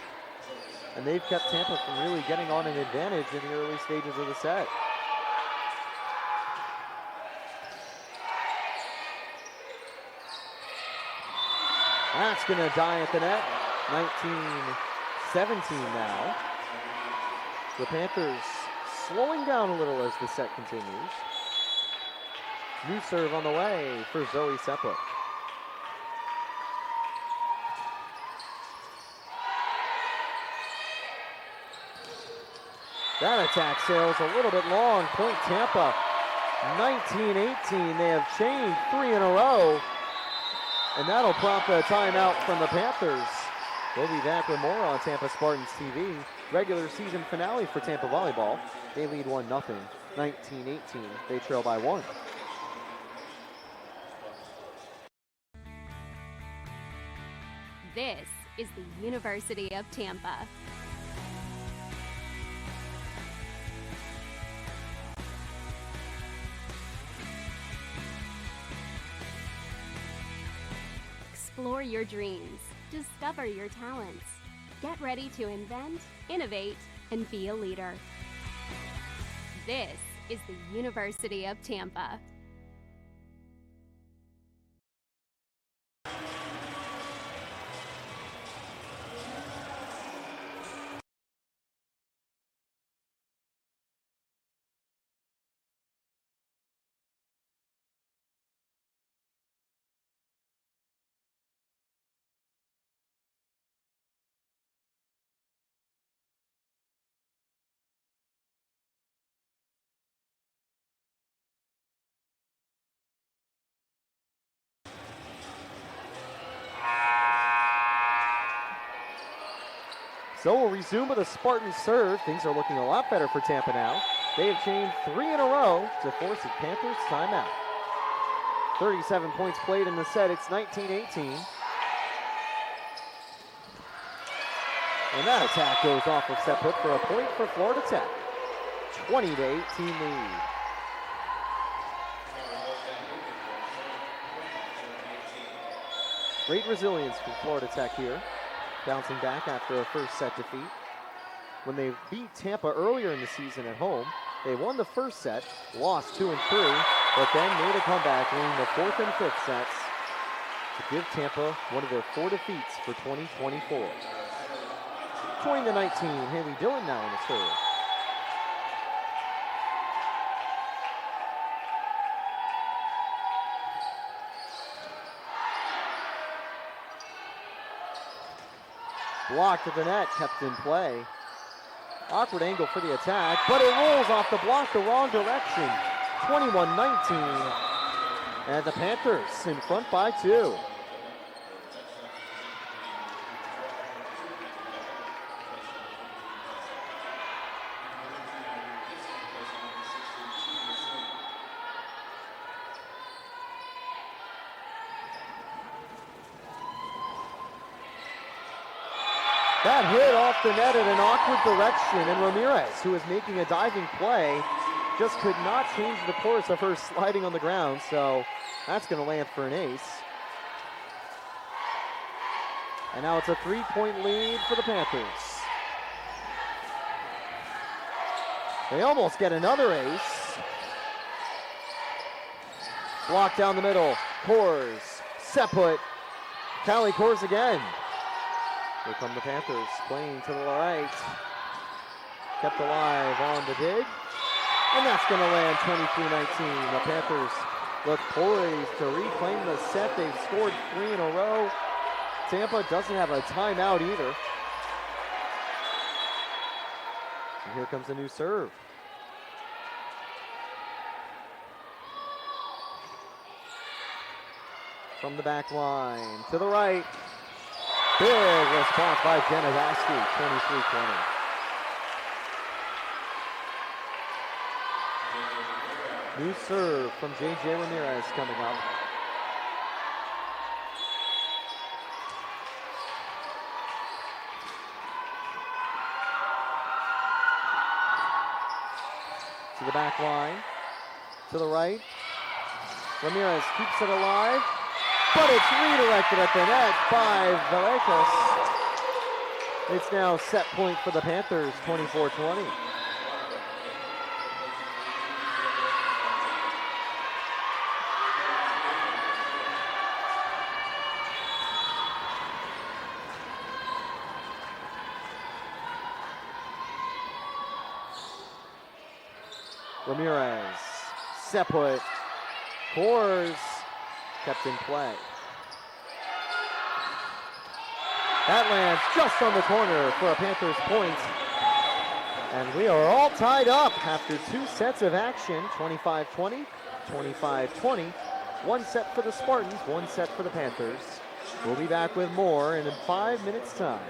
Speaker 1: And they've kept Tampa from really getting on an advantage in the early stages of the set. That's going to die at the net. 19-17 now. The Panthers slowing down a little as the set continues. New serve on the way for Zoe Seput. That attack sails a little bit long. Point Tampa, 19-18. They have chained 3 in a row. And that'll prompt a timeout from the Panthers. We'll be back with more on Tampa Spartans TV. Regular season finale for Tampa Volleyball. They lead 1-0, 19-18. They trail by 1.
Speaker 2: This is the University of Tampa. Explore your dreams. Discover your talents. Get ready to invent, innovate, and be a leader. This is the University of Tampa.
Speaker 1: So we'll resume with a Spartan serve. Things are looking a lot better for Tampa now. They have chained 3 in a row to force the Panthers timeout. 37 points played in the set. It's 19-18. And that attack goes off of set put for a point for Florida Tech. 20-18 lead. Great resilience from Florida Tech here, bouncing back after a first set defeat. When they beat Tampa earlier in the season at home, they won the first set, lost 2 and 3, but then made a comeback, winning the 4th and 5th sets to give Tampa one of their 4 defeats for 2024. 20-19, Haley Dillon now in the serve. Blocked at the net, kept in play. Awkward angle for the attack, but it rolls off the block the wrong direction. 21-19, and the Panthers in front by 2. That hit off the net in an awkward direction, and Ramirez, who was making a diving play, just could not change the course of her sliding on the ground, so that's going to land for an ace. And now it's a 3-point lead for the Panthers. They almost get another ace. Blocked down the middle, Kors, set put, Callie Kors again. Here come the Panthers, playing to the right. Kept alive on the dig. And that's going to land 23-19. The Panthers look poised to reclaim the set. They've scored 3 in a row. Tampa doesn't have a timeout either. And here comes a new serve. From the back line to the right. Big response by Jenna Vasky, 23-20. New serve from J.J. Ramirez coming up. To the back line, to the right. Ramirez keeps it alive. But it's redirected at the net by Velekos. It's now set point for the Panthers, 24-20. Ramirez, set put, Kors, kept in play. That lands just on the corner for a Panthers point. And we are all tied up after 2 sets of action, 25-20, 25-20. 1 set for the Spartans, 1 set for the Panthers. We'll be back with more in 5 minutes time.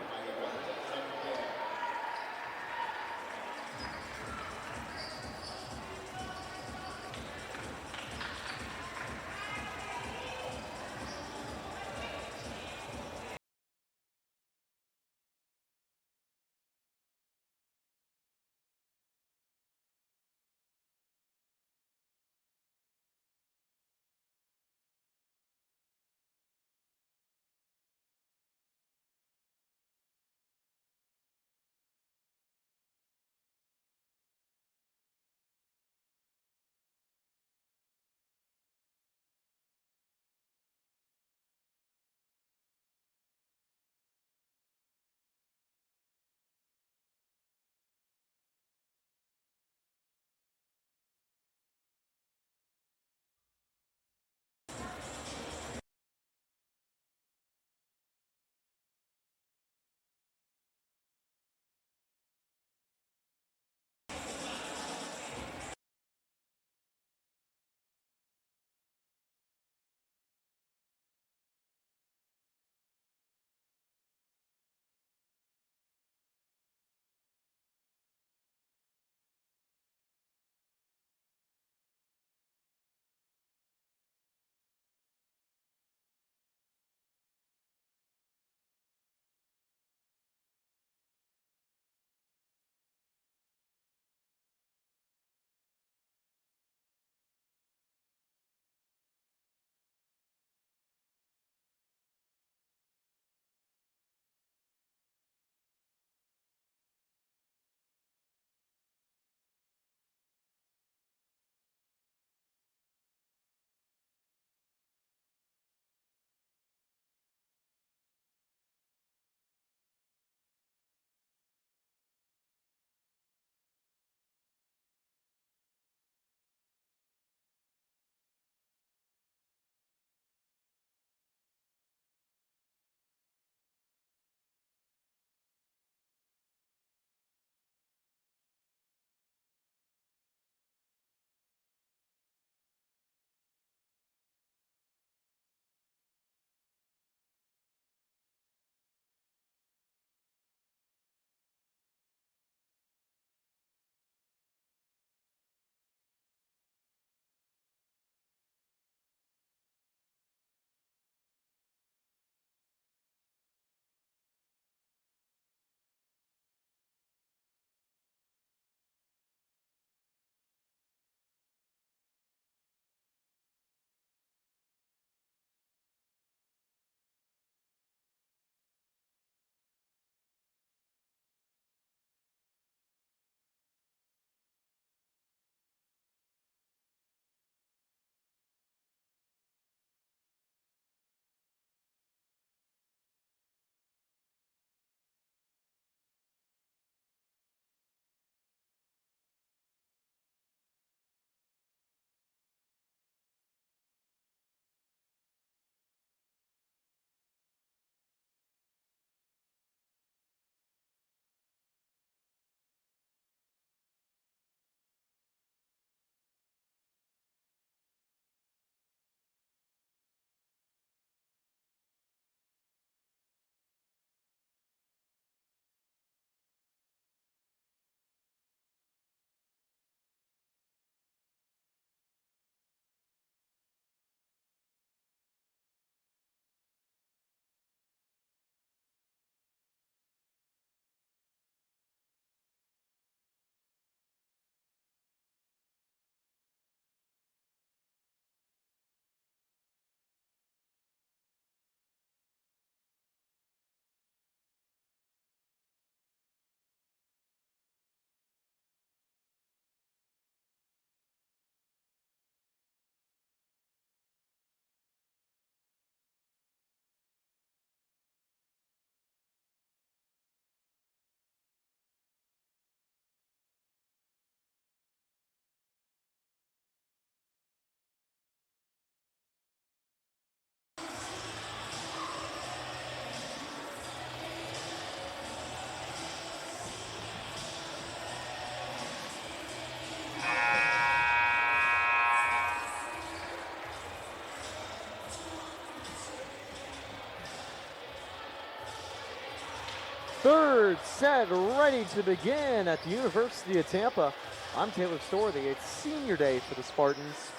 Speaker 1: Third set ready to begin at the University of Tampa. I'm Taylor Storthy. It's senior day for the Spartans.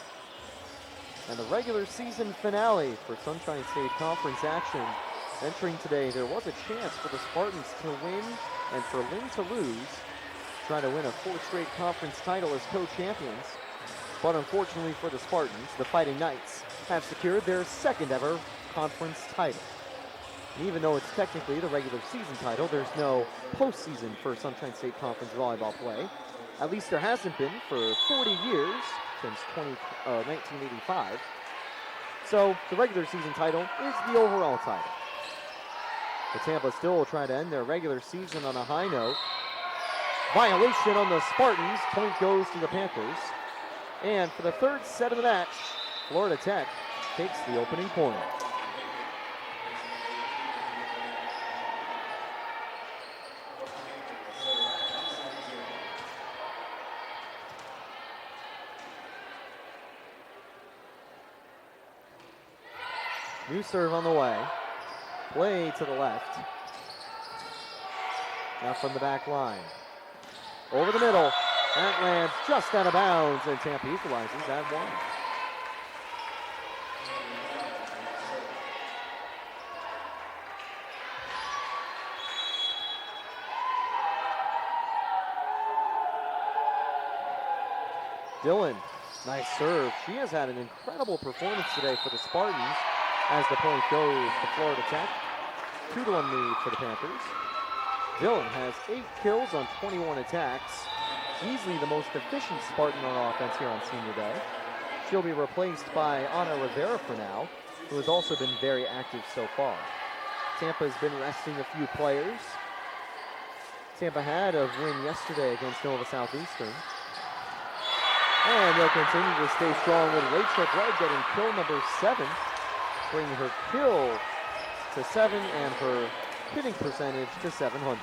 Speaker 1: And the regular season finale for Sunshine State Conference action. Entering today, there was a chance for the Spartans to win and for Lynn to lose, trying to win a fourth straight conference title as co-champions. But unfortunately for the Spartans, the Fighting Knights have secured their second ever conference title. And even though it's technically the regular season title, there's no postseason for Sunshine State Conference volleyball play. At least there hasn't been for 40 years, since 1985. So the regular season title is the overall title. But Tampa still will try to end their regular season on a high note. Violation on the Spartans. Point goes to the Panthers. And for the third set of the match, Florida Tech takes the opening point. New serve on the way. Play to the left. Now from the back line. Over the middle. That lands just out of bounds, and Tampa equalizes at one. Dillon, nice serve. She has had an incredible performance today for the Spartans as the point goes to Florida Tech. 2-1 lead for the Panthers. Dillon has 8 kills on 21 attacks. Easily the most efficient Spartan on offense here on senior day. She'll be replaced by Ana Rivera for now, who has also been very active so far. Tampa has been resting a few players. Tampa had a win yesterday against Nova Southeastern. And they'll continue to stay strong with Rachel Gregg getting kill number 7, bringing her kill to 7 and her hitting percentage to 700.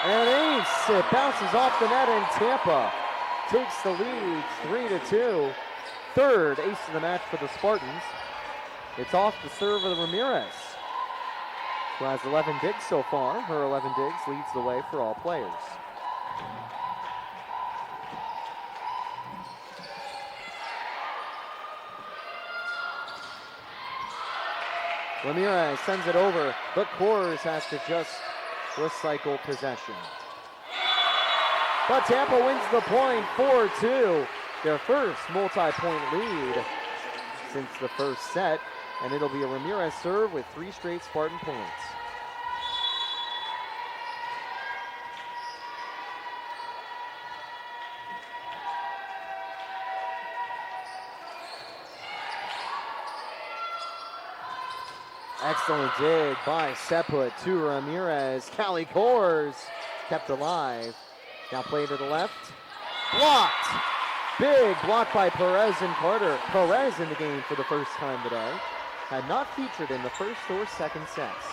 Speaker 1: And ace, it bounces off the net, and Tampa takes the lead 3-2. Third ace of the match for the Spartans. It's off the serve of Ramirez, who has 11 digs so far. Her 11 digs leads the way for all players. Ramirez sends it over, but Coors has to just recycle possession. But Tampa wins the point, 4-2. Their first multi-point lead since the first set, and it'll be a Ramirez serve with 3 straight Spartan points. Excellent dig by Seput to Ramirez. Callie Coors kept alive. Now play to the left. Blocked. Big block by Perez and Carter. Perez in the game for the first time today. Had not featured in the first or second sets.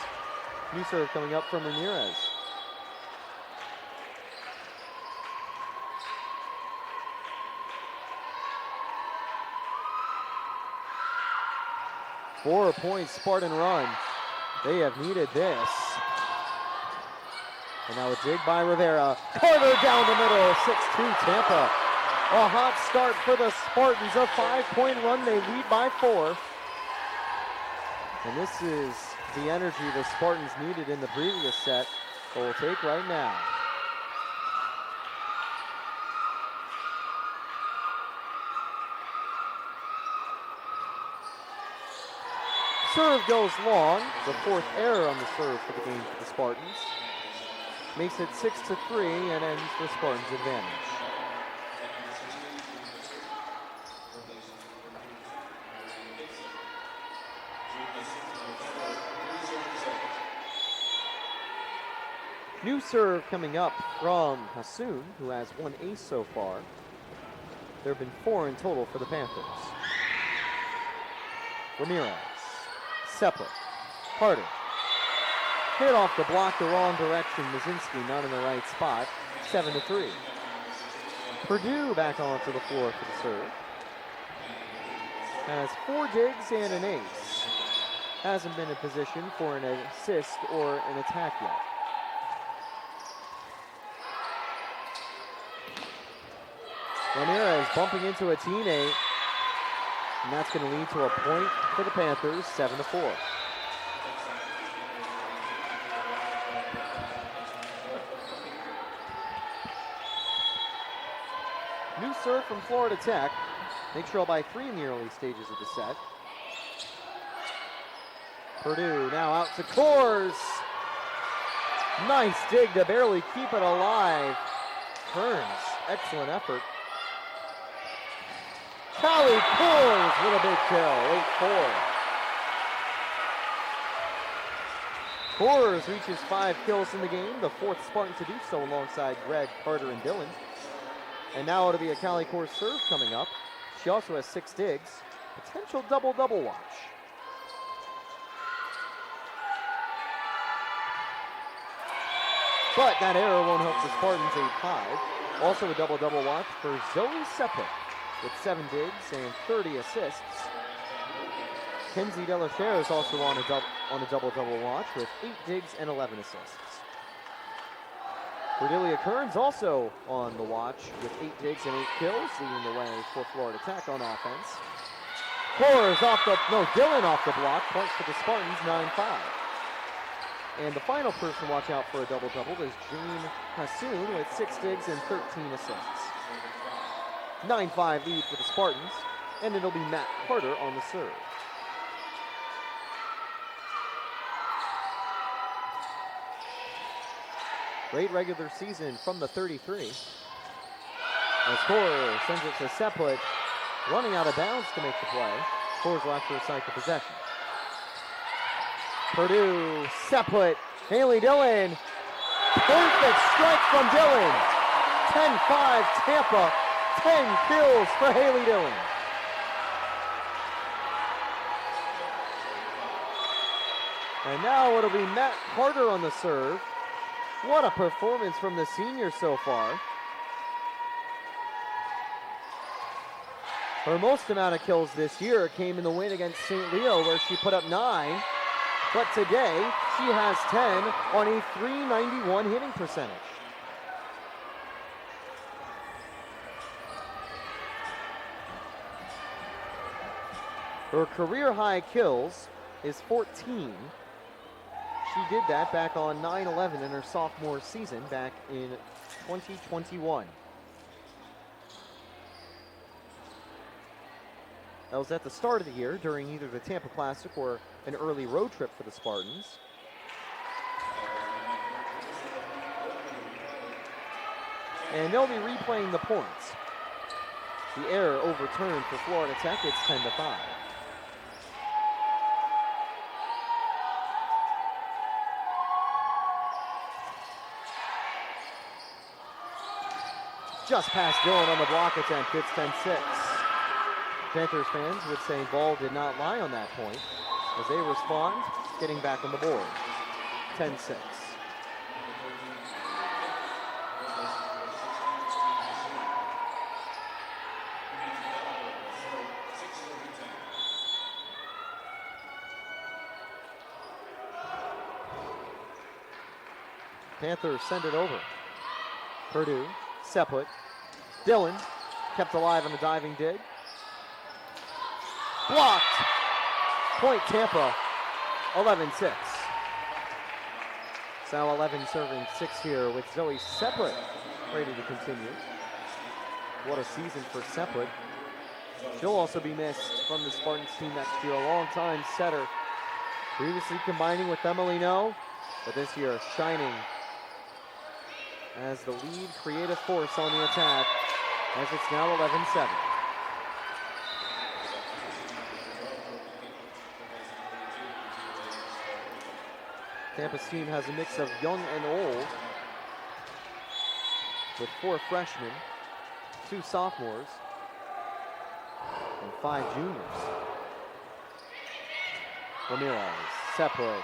Speaker 1: New serve coming up from Ramirez. Four-point Spartan run. They have needed this. And now a dig by Rivera. Carter down the middle, 6-2 Tampa. A hot start for the Spartans, a 5-point run. They lead by 4. And this is the energy the Spartans needed in the previous set, but will take right now. Serve goes long. The 4th error on the serve for the game for the Spartans. Makes it 6-3 and ends the Spartans' advantage. New serve coming up from Hassoun, who has 1 ace so far. There have been 4 in total for the Panthers. Ramirez, Seppa, Carter, Hit off the block the wrong direction. Mazinski not in the right spot. 7-3. Purdue back onto the floor for the serve. Has 4 digs and an ace. Hasn't been in position for an assist or an attack yet. Ramirez bumping into a teammate, and that's going to lead to a point for the Panthers, 7-4. New serve from Florida Tech. They trail by 3 in the early stages of the set. Purdue now out to Kors. Nice dig to barely keep it alive. Kearns, excellent effort. Callie Kors with a big kill, 8-4. Kors reaches 5 kills in the game, the 4th Spartan to do so alongside Greg, Carter, and Dillon. And now it'll be a Callie Kors serve coming up. She also has 6 digs. Potential double-double watch. But that error won't help the Spartans, 8-5. Also a double-double watch for Zoe Sepik with 7 digs and 30 assists. Kenzie Delachère is also on a double-double watch with 8 digs and 11 assists. Cordelia Kearns also on the watch with 8 digs and 8 kills, leading the way for Florida Tech on offense. Dillon off the block, points for the Spartans, 9-5. And the final person to watch out for a double-double is Jane Hassoun with 6 digs and 13 assists. 9-5 lead for the Spartans, and it'll be Matt Carter on the serve. Great regular season from the 33. As Kors sends it to Seput, running out of bounds to make the play. Kors will have to recycle possession. Purdue, Seput, Haley Dillon. Perfect strike from Dillon. 10-5 Tampa, 10 kills for Haley Dillon. And now it'll be Matt Carter on the serve. What a performance from the senior so far. Her most amount of kills this year came in the win against St. Leo, where she put up 9. But today, she has 10 on a .391 hitting percentage. Her career high kills is 14. She did that back on 9/11 in her sophomore season back in 2021. That was at the start of the year during either the Tampa Classic or an early road trip for the Spartans. And they'll be replaying the points. The error overturned for Florida Tech. It's 10-5. Just past Dillon on the block attempt. It's 10-6. Panthers fans would say ball did not lie on that point as they respond, getting back on the board. 10-6. Panthers send it over. Purdue, Seput, Dillon kept alive on the diving dig. Blocked. Point Tampa, 11-6. Now 11 serving 6 here with Zoe Seput ready to continue. What a season for Seput. She'll also be missed from the Spartans team next year. A long-time setter. Previously combining with Emily No, but this year shining as the lead creative force on the attack as it's now 11-7. Tampa's team has a mix of young and old with 4 freshmen, 2 sophomores, and 5 juniors. Ramirez, Seput,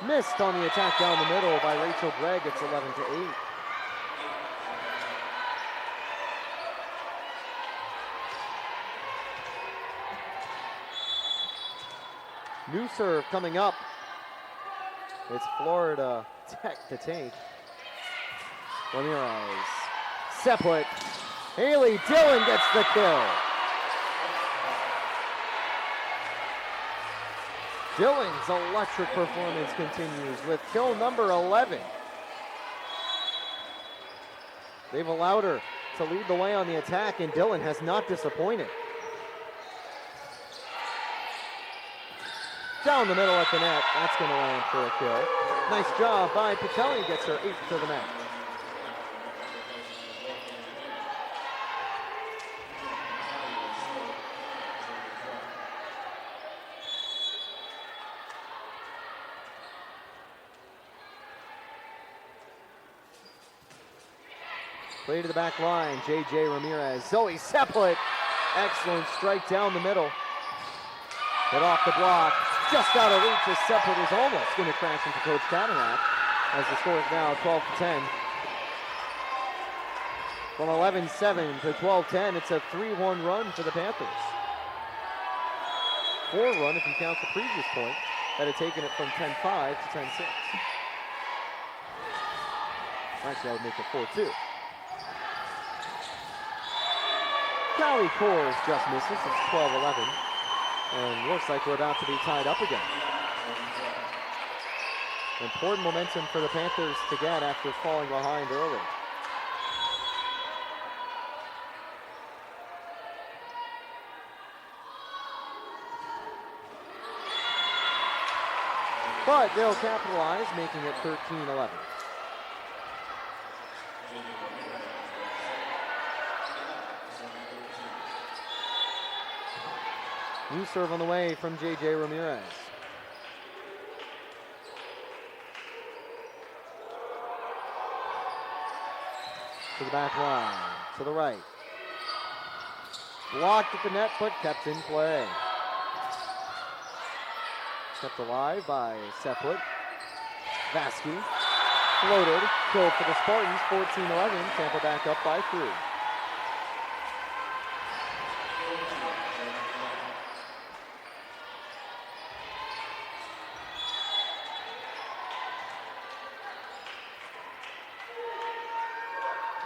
Speaker 1: Missed on the attack down the middle by Rachel Gregg. It's 11-8. New serve coming up. It's Florida Tech to take. Ramirez. Seplet. Haley Dillon gets the kill. Dillon's electric performance continues with kill number 11. They've allowed her to lead the way on the attack, and Dillon has not disappointed. Down the middle at the net, that's going to land for a kill. Nice job by Patelli, gets her 8th to the net. Play to the back line, J.J. Ramirez. Zoe Seplet, excellent strike down the middle. Hit off the block, just out of reach as Seplet is almost going to crash into Coach Cadillac as the score is now 12-10. From 11-7 to 12-10, it's a 3-1 run for the Panthers. 4 run if you count the previous point that had taken it from 10-5 to 10-6. Actually, that would make it 4-2. Callie Coors just misses. It's 12-11. And looks like we're about to be tied up again. Important momentum for the Panthers to get after falling behind early. But they'll capitalize, making it 13-11. New serve on the way from J.J. Ramirez. To the back line, to the right. Blocked at the net, but kept in play. Kept alive by Seplet. Vasky, floated, killed for the Spartans, 14-11. Tampa back up by 3.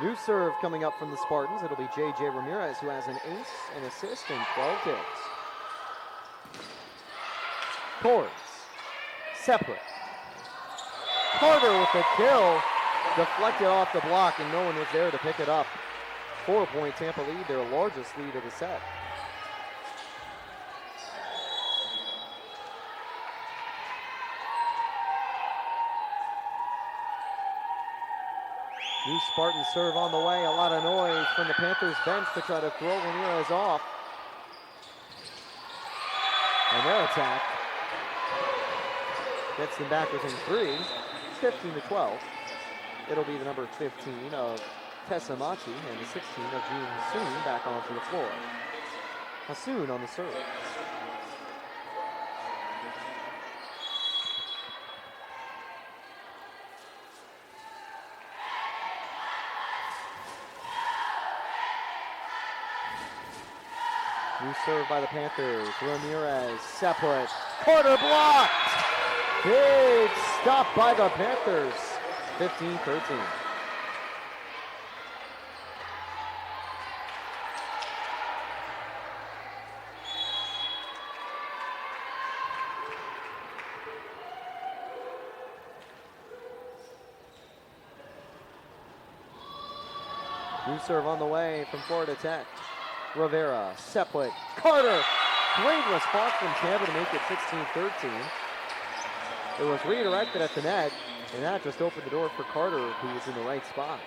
Speaker 1: New serve coming up from the Spartans. It'll be J.J. Ramirez, who has an ace, an assist, and 12 kills. Coors. Seplet. Carter with the kill. Deflected off the block, and no one was there to pick it up. 4-point Tampa lead, their largest lead of the set. New Spartan serve on the way. A lot of noise from the Panthers bench to try to throw Ramirez off. And their attack gets them back within 3, 15-12. It'll be the number 15 of Tessa Machi and the 16 of June Hassoun back onto the floor. Hassoun on the serve. New serve by the Panthers. Ramirez, Seplet, Carter blocked! Big stop by the Panthers. 15-13. New serve on the way from Florida Tech. Rivera, Seplet, Carter. Great response from Tampa to make it 16-13. It was redirected at the net, and that just opened the door for Carter, who was in the right spot.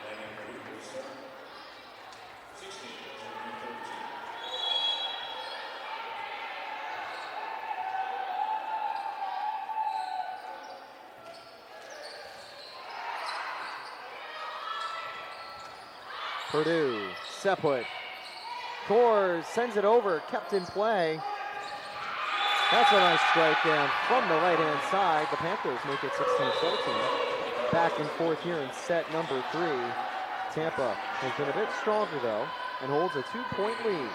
Speaker 1: Purdue, Seplet. Coors sends it over, kept in play. That's a nice strike down from the right-hand side. The Panthers make it 16-14. Back and forth here in set number 3. Tampa has been a bit stronger, though, and holds a 2-point lead.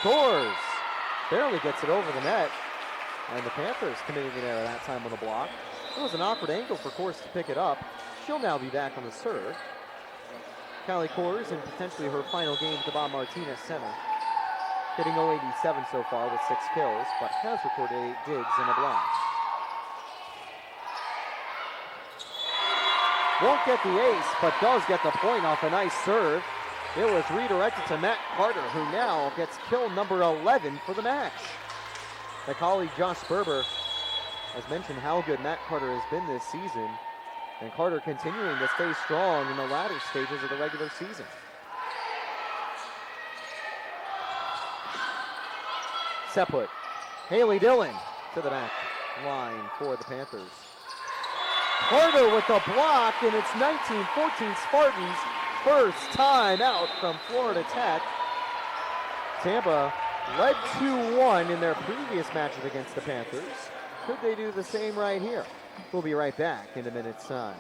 Speaker 1: Coors barely gets it over the net, and the Panthers committing an error that time on the block. It was an awkward angle for Coors to pick it up. She'll now be back on the serve. Callie Coors in potentially her final game at the Bob Martinez Center. Hitting 087 so far with 6 kills, but has recorded 8 digs and a block. Won't get the ace, but does get the point off a nice serve. It was redirected to Matt Carter, who now gets kill number 11 for the match. My colleague Josh Berber has mentioned how good Matt Carter has been this season, and Carter continuing to stay strong in the latter stages of the regular season. Set put. Haley Dillon to the back line for the Panthers. Carter with the block, and it's 19-14 Spartans. First time out from Florida Tech. Tampa led 2-1 in their previous matchup against the Panthers. Could they do the same right here? We'll be right back in a minute's time.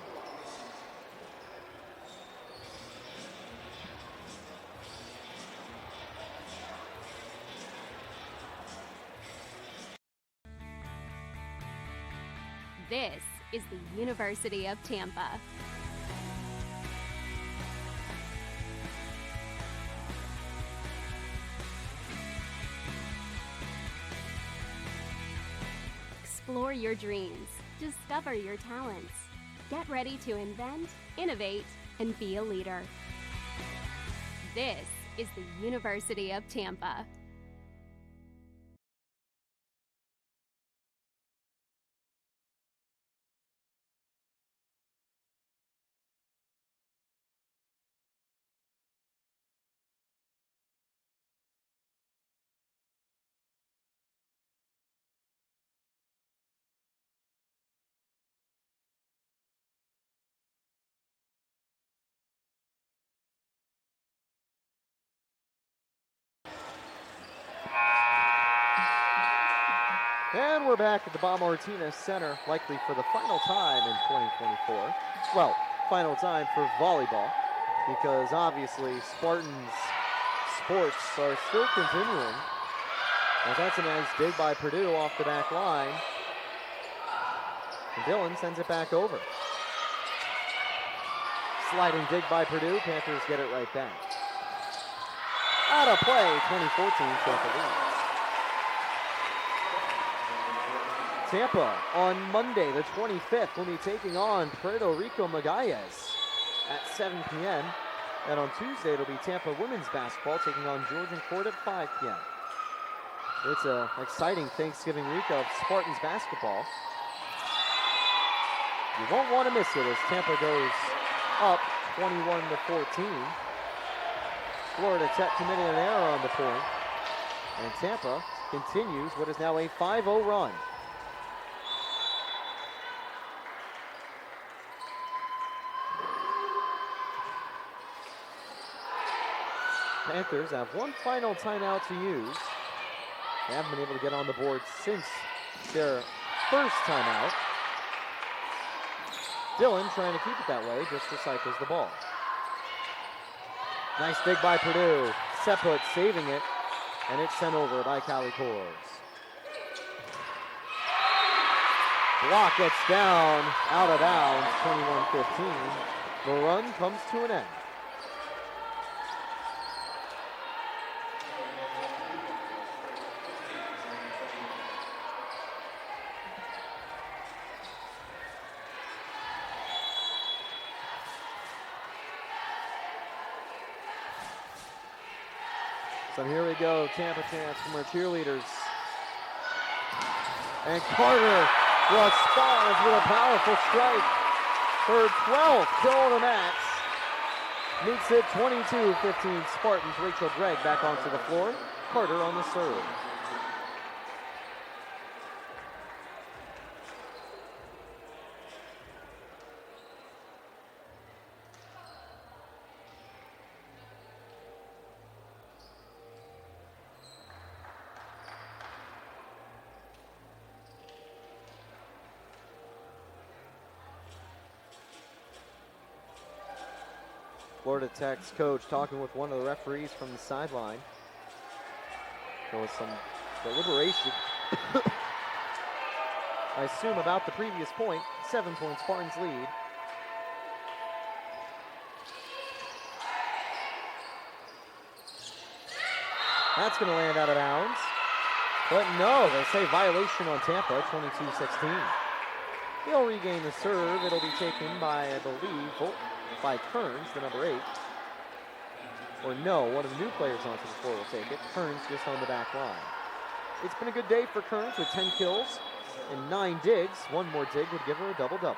Speaker 2: This is the University of Tampa. Explore your dreams. Discover your talents. Get ready to invent, innovate, and be a leader. This is the University of Tampa.
Speaker 1: And we're back at the Bob Martinez Center, likely for the final time in 2024. Well, final time for volleyball, because obviously Spartans sports are still continuing. As that's a nice dig by Purdue off the back line. And Dillon sends it back over. Sliding dig by Purdue, Panthers get it right back. Out of play, 2014 Tampa leads. Tampa on Monday, the 25th, will be taking on Puerto Rico Magalles at 7 p.m. And on Tuesday, it'll be Tampa women's basketball taking on Georgian Court at 5 p.m. It's an exciting Thanksgiving week of Spartans basketball. You won't want to miss it as Tampa goes up 21-14. Florida Tech committing an error on the point. And Tampa continues what is now a 5-0 run. Panthers have one final timeout to use. They haven't been able to get on the board since their first timeout. Dillon trying to keep it that way, just recycles the ball. Nice dig by Purdue. Set put saving it, and it's sent over by Callie Coors. Block gets down, out of bounds, 21-15. The run comes to an end. So here we go, Tampa chance from our cheerleaders. And Carter responds with a powerful strike. Her 12th kill of the match. Makes it 22-15 Spartans. Rachel Gregg back onto the floor. Carter on the serve. Florida Tech's coach talking with one of the referees from the sideline. There was some deliberation, I assume, about the previous point. 7-point Spartans lead. That's going to land out of bounds. But no, they say violation on Tampa, 22-16. He'll regain the serve. It'll be taken by, I believe, by Kearns, the number 8. Or no, one of the new players onto the floor will take it. Kearns just on the back line. It's been a good day for Kearns with 10 kills and 9 digs. One more dig would give her a double-double.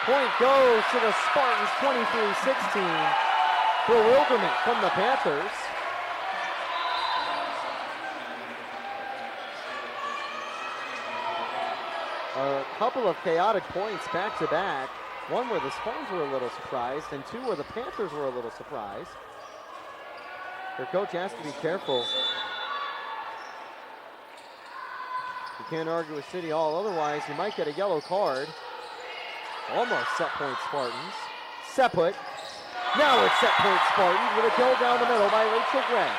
Speaker 1: Point goes to the Spartans, 23-16. Bewilderment from the Panthers. A couple of chaotic points back-to-back. One where the Spartans were a little surprised, and two where the Panthers were a little surprised. Their coach has to be careful. You can't argue with City Hall, otherwise you might get a yellow card. Almost set point Spartans. Set put. Now it's set point Spartans with a kill down the middle by Rachel Gray.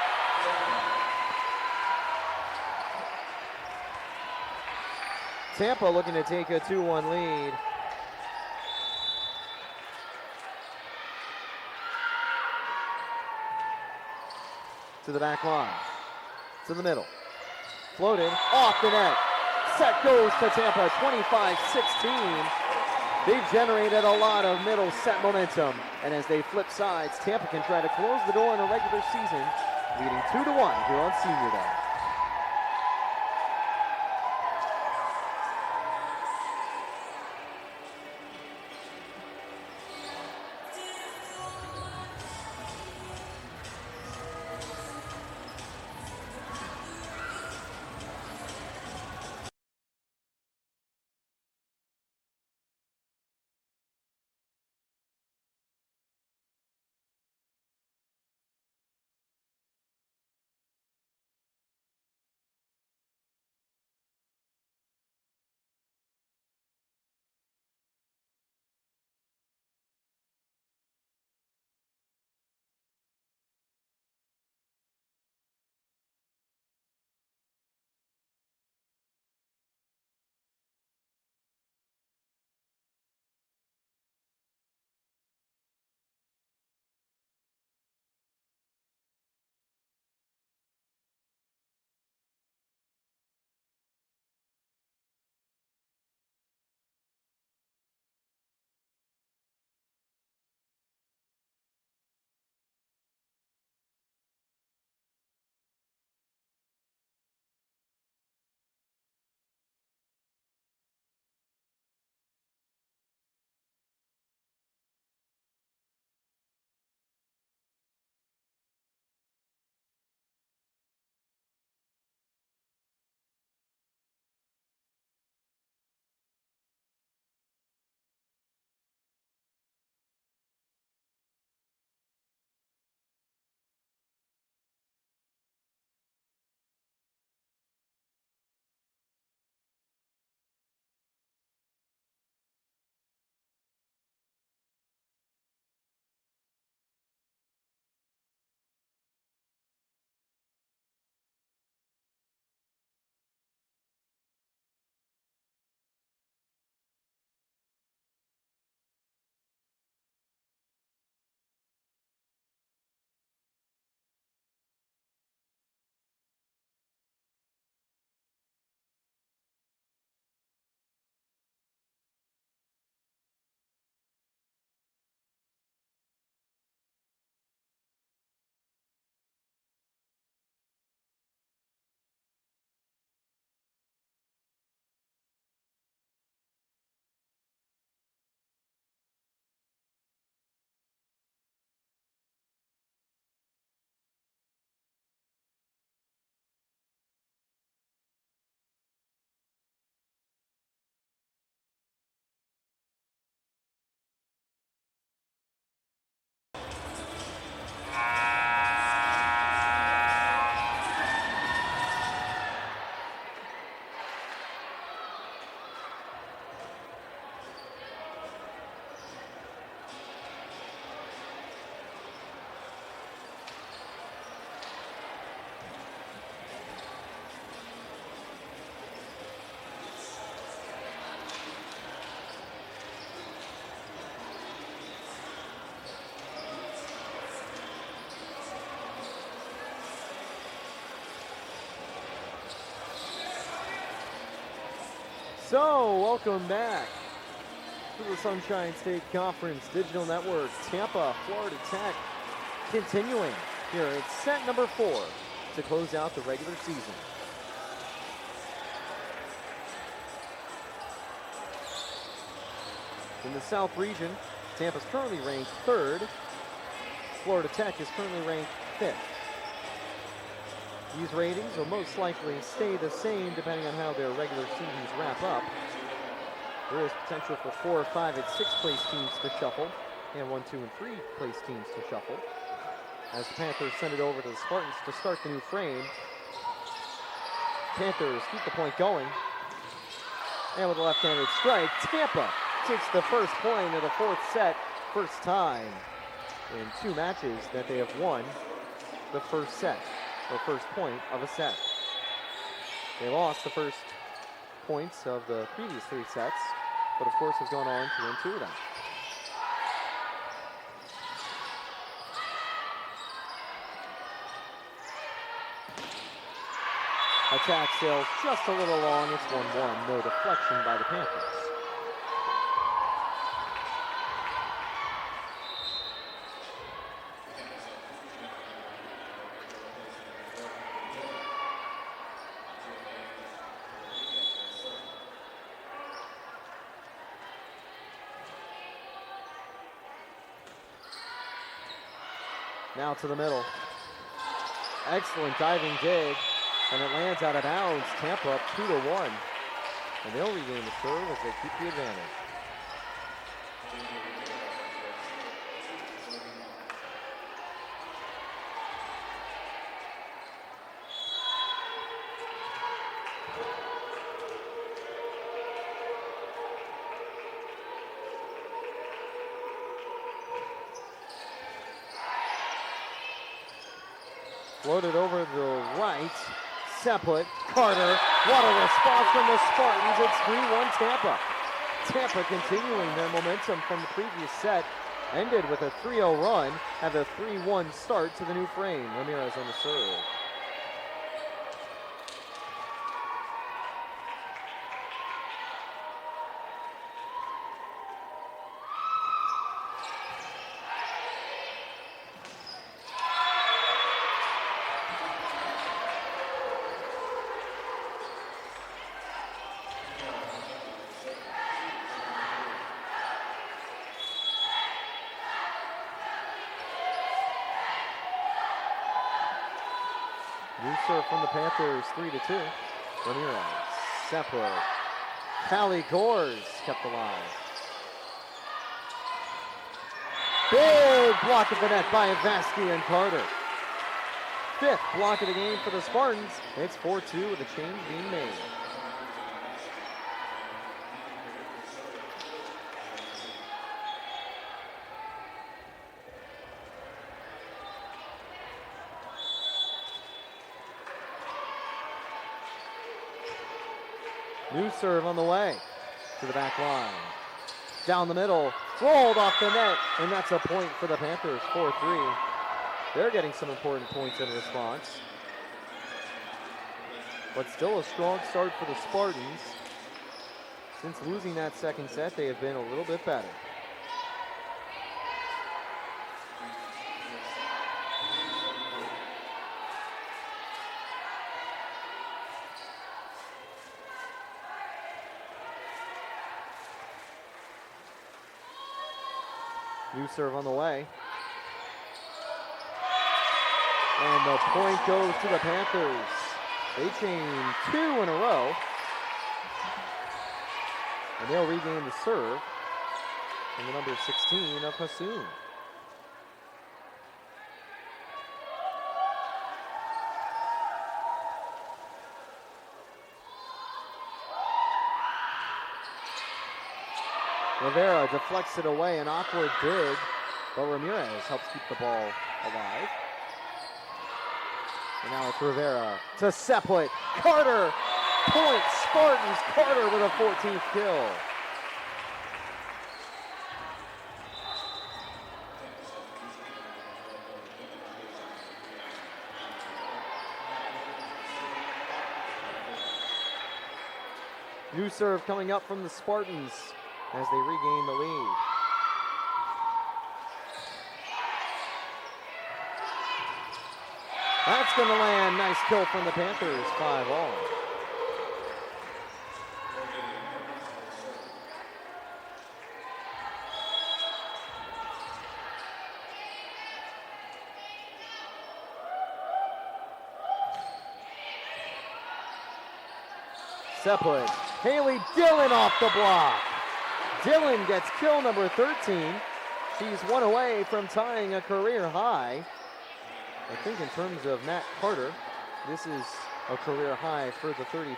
Speaker 1: Tampa looking to take a 2-1 lead. To the back line. To the middle. Floated off the net. Set goes to Tampa, 25-16. They've generated a lot of middle set momentum. And as they flip sides, Tampa can try to close the door in a regular season, leading 2-1 here on Senior Day. So, welcome back to the Sunshine State Conference Digital Network. Tampa, Florida Tech, continuing here at set number 4 to close out the regular season. In the South region, Tampa's currently ranked 3rd. Florida Tech is currently ranked 5th. These ratings will most likely stay the same depending on how their regular seasons wrap up. There is potential for 4, 5, and 6 place teams to shuffle, and 1, 2, and 3 place teams to shuffle. As the Panthers send it over to the Spartans to start the new frame. Panthers keep the point going. And with a left-handed strike, Tampa takes the first point of the 4th set, first time in 2 matches that they have won the first set, or first point of a set. They lost the first points of the previous 3 sets, but of course have gone on to win 2 of them. Attack sails just a little long, it's 1-1, no deflection by the Panthers. Now to the middle. Excellent diving dig, and it lands out of bounds. Tampa up 2-1. And they'll regain the serve as they keep the advantage. Floated over the right. Seplet, Carter. What a response from the Spartans. It's 3-1 Tampa. Tampa continuing their momentum from the previous set. Ended with a 3-0 run. Have a 3-1 start to the new frame. Ramirez on the serve. New serve from the Panthers, 3-2. Ramirez, Sepler, Callie Gores kept alive. Big block of the net by Vasky and Carter. 5th block of the game for the Spartans. It's 4-2 with a change being made. New serve on the way to the back line. Down the middle, rolled off the net, and that's a point for the Panthers, 4-3. They're getting some important points in response. But still a strong start for the Spartans. Since losing that second set, they have been a little bit better. New serve on the way. And the point goes to the Panthers. They chain 2 in a row. And they'll regain the serve from the number 16 of Hassoun. Rivera deflects it away, an awkward dig, but Ramirez helps keep the ball alive. And now it's Rivera to Seplet. Carter, point Spartans. Carter with a 14th kill. New serve coming up from the Spartans as they regain the lead. That's going to land. Nice kill from the Panthers, 5-all. Seplet. Haley Dillon off the block. Dillon gets kill number 13. She's one away from tying a career high. I think in terms of Matt Carter, this is a career high for the 33.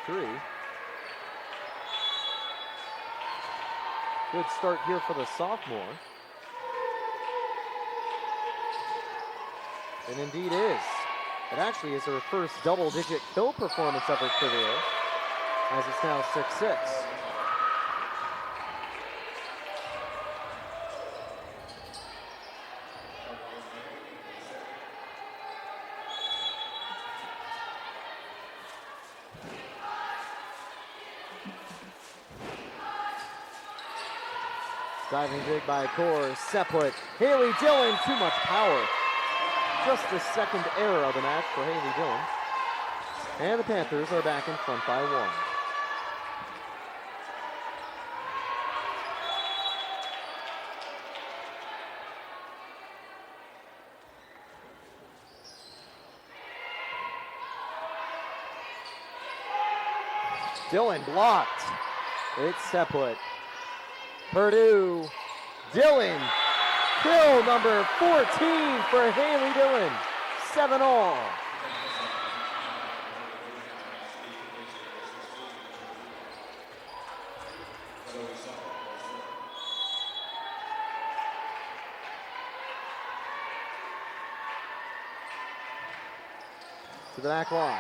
Speaker 1: Good start here for the sophomore. And indeed is. It actually is her first double-digit kill performance of her career, as it's now 6-6. Diving big by Core, Seplet, Haley Dillon, too much power. Just the second error of the match for Haley Dillon. And the Panthers are back in front by 1. Dillon blocked. It's Seplet. Purdue. Dillon. Kill number 14 for Haley Dillon. 7-all. To the back line.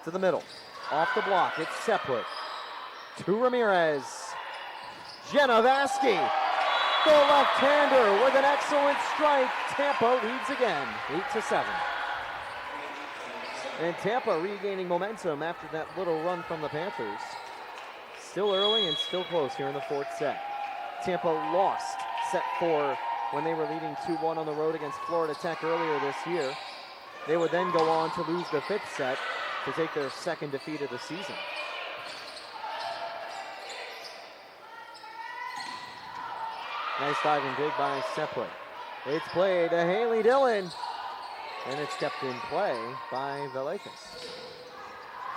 Speaker 1: To the middle. Off the block. It's Seplet. To Ramirez. Jenna Vasky, the left-hander with an excellent strike. Tampa leads again, 8-7. And Tampa regaining momentum after that little run from the Panthers. Still early and still close here in the fourth set. Tampa lost set 4 when they were leading 2-1 on the road against Florida Tech earlier this year. They would then go on to lose the 5th set to take their second defeat of the season. Nice diving dig by Seplet. It's played to Haley Dillon, and it's kept in play by Velakis.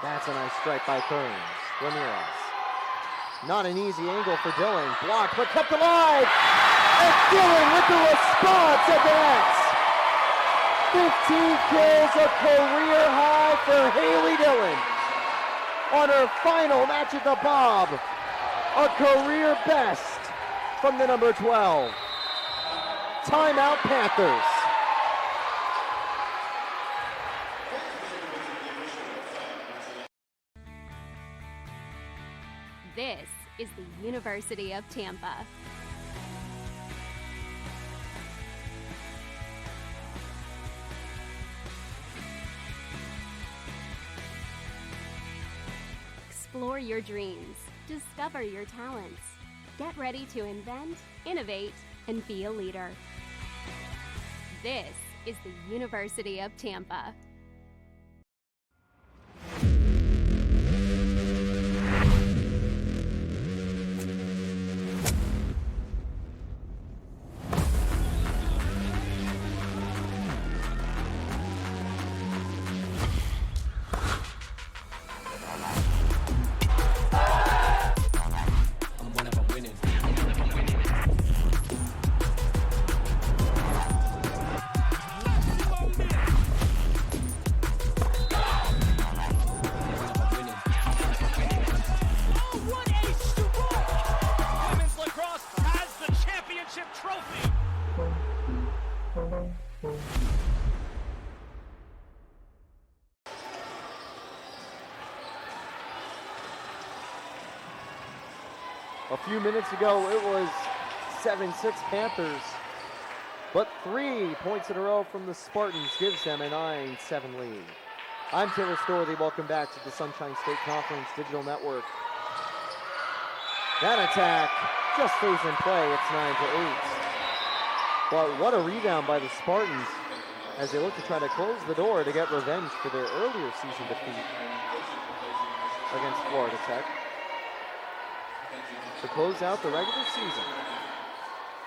Speaker 1: That's a nice strike by Kearns. Ramirez. Not an easy angle for Dillon. Blocked, but kept alive. And Dillon with the response at the net. 15 kills, a career high for Haley Dillon. On her final match at the Bob, a career best from the number 12. Timeout Panthers.
Speaker 2: This is the University of Tampa. Explore your dreams. Discover your talents. Get ready to invent, innovate, and be a leader. This is the University of Tampa.
Speaker 1: A few minutes ago, it was 7-6 Panthers, but 3 points in a row from the Spartans gives them a 9-7 lead. I'm Taylor Storley. Welcome back to the Sunshine State Conference Digital Network. That attack just stays in play. It's 9-8. But what a rebound by the Spartans as they look to try to close the door to get revenge for their earlier season defeat against Florida Tech. To close out the regular season.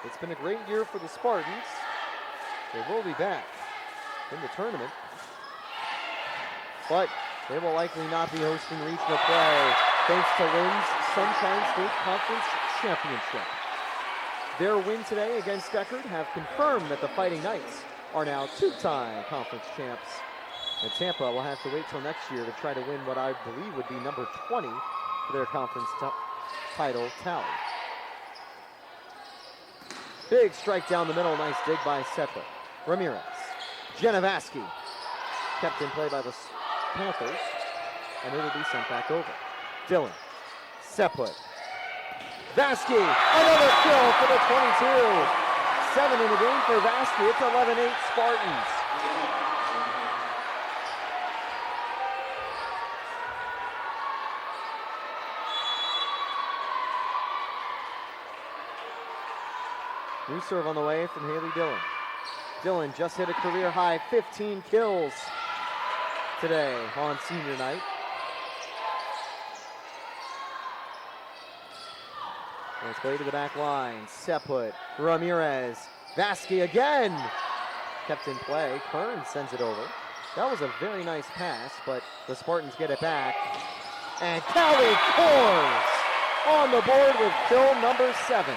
Speaker 1: It's been a great year for the Spartans. They will be back in the tournament, but they will likely not be hosting regional play thanks to Lynn's Sunshine State Conference Championship. Their win today against Deckard have confirmed that the Fighting Knights are now two-time conference champs. And Tampa will have to wait till next year to try to win what I believe would be number 20 for their conference title tally. Big strike down the middle, nice dig by Setler. Ramirez, Genovaski, kept in play by the Panthers, and it'll be sent back over. Dillon, Seput, Vasky, another kill for the 22. 7 in the game for Vasky. It's 11-8 Spartans. New serve on the way from Haley Dillon. Dillon just hit a career high 15 kills today on senior night. Let's play to the back line. Seput, Ramirez, Vasky again. Kept in play. Kern sends it over. That was a very nice pass, but the Spartans get it back. And Callie Kors on the board with kill number 7.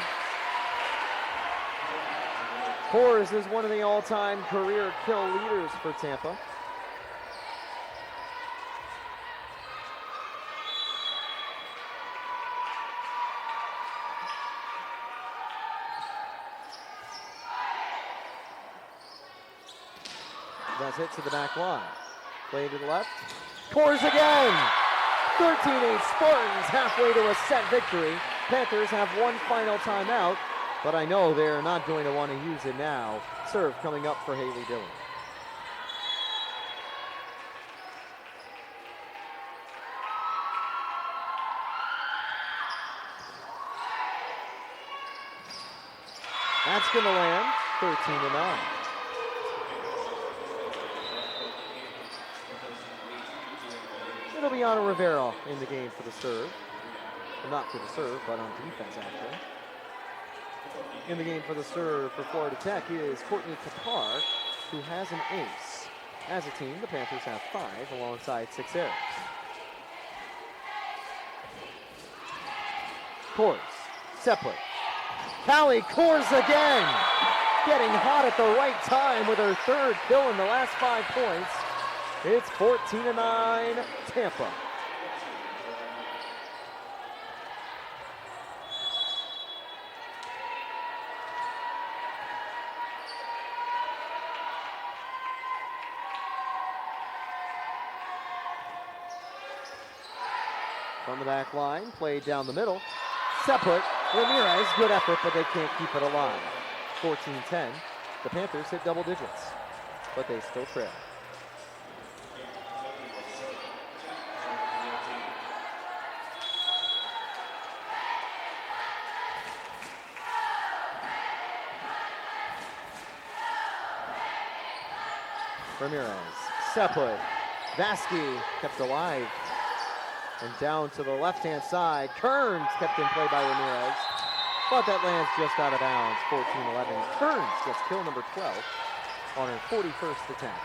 Speaker 1: Kors is one of the all-time career kill leaders for Tampa. That's hit to the back line. Play to the left. Kors again! 13-8 Spartans halfway to a set victory. Panthers have one final timeout, but I know they're not going to want to use it now. Serve coming up for Haley Dillon. That's going to land 13-9. It'll be Ana Rivera in the game for the serve. Well, not for the serve, but on defense, actually. In the game for the serve for Florida Tech is Courtney Kapar, who has an ace. As a team, the Panthers have 5 alongside 6 errors. Kors, Sepler, Callie Kors again! Getting hot at the right time with her 3rd kill in the last 5 points. It's 14-9 Tampa. From the back line, played down the middle. Seput, Ramirez, good effort, but they can't keep it alive. 14-10. The Panthers hit double digits, but they still trail. Ramirez, Seput, Vasky kept alive. And down to the left-hand side, Kearns kept in play by Ramirez. But that lands just out of bounds, 14-11. Kearns gets kill number 12 on her 41st attempt.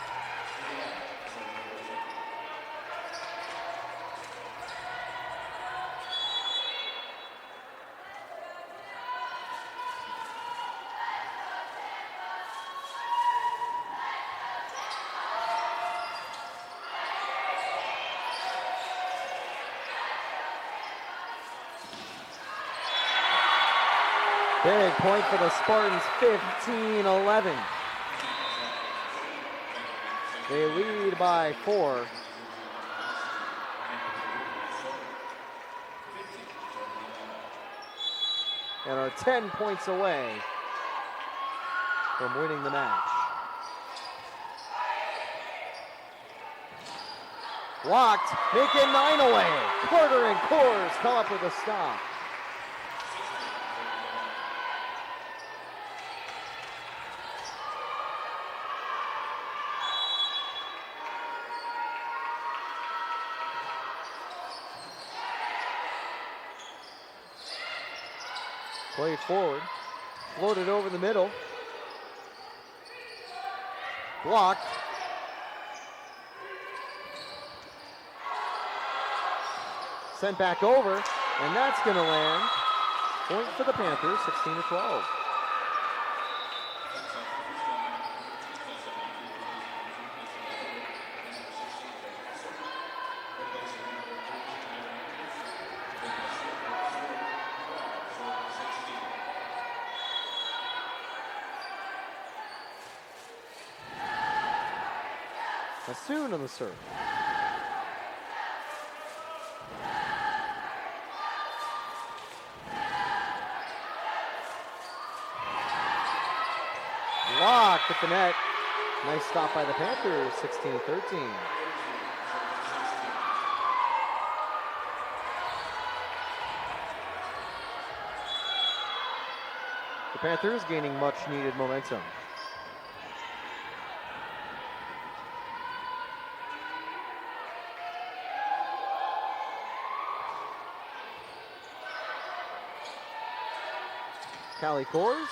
Speaker 1: Big point for the Spartans, 15-11. They lead by 4. And are 10 points away from winning the match. Blocked, make it 9 away. Carter and Kors come up with a stop. Played forward, floated over the middle. Blocked. Sent back over, and that's going to land. Point for the Panthers, 16-12. Soon on the serve. Blocked at the net. Nice stop by the Panthers, 16-13. The Panthers gaining much needed momentum. Callie Kors,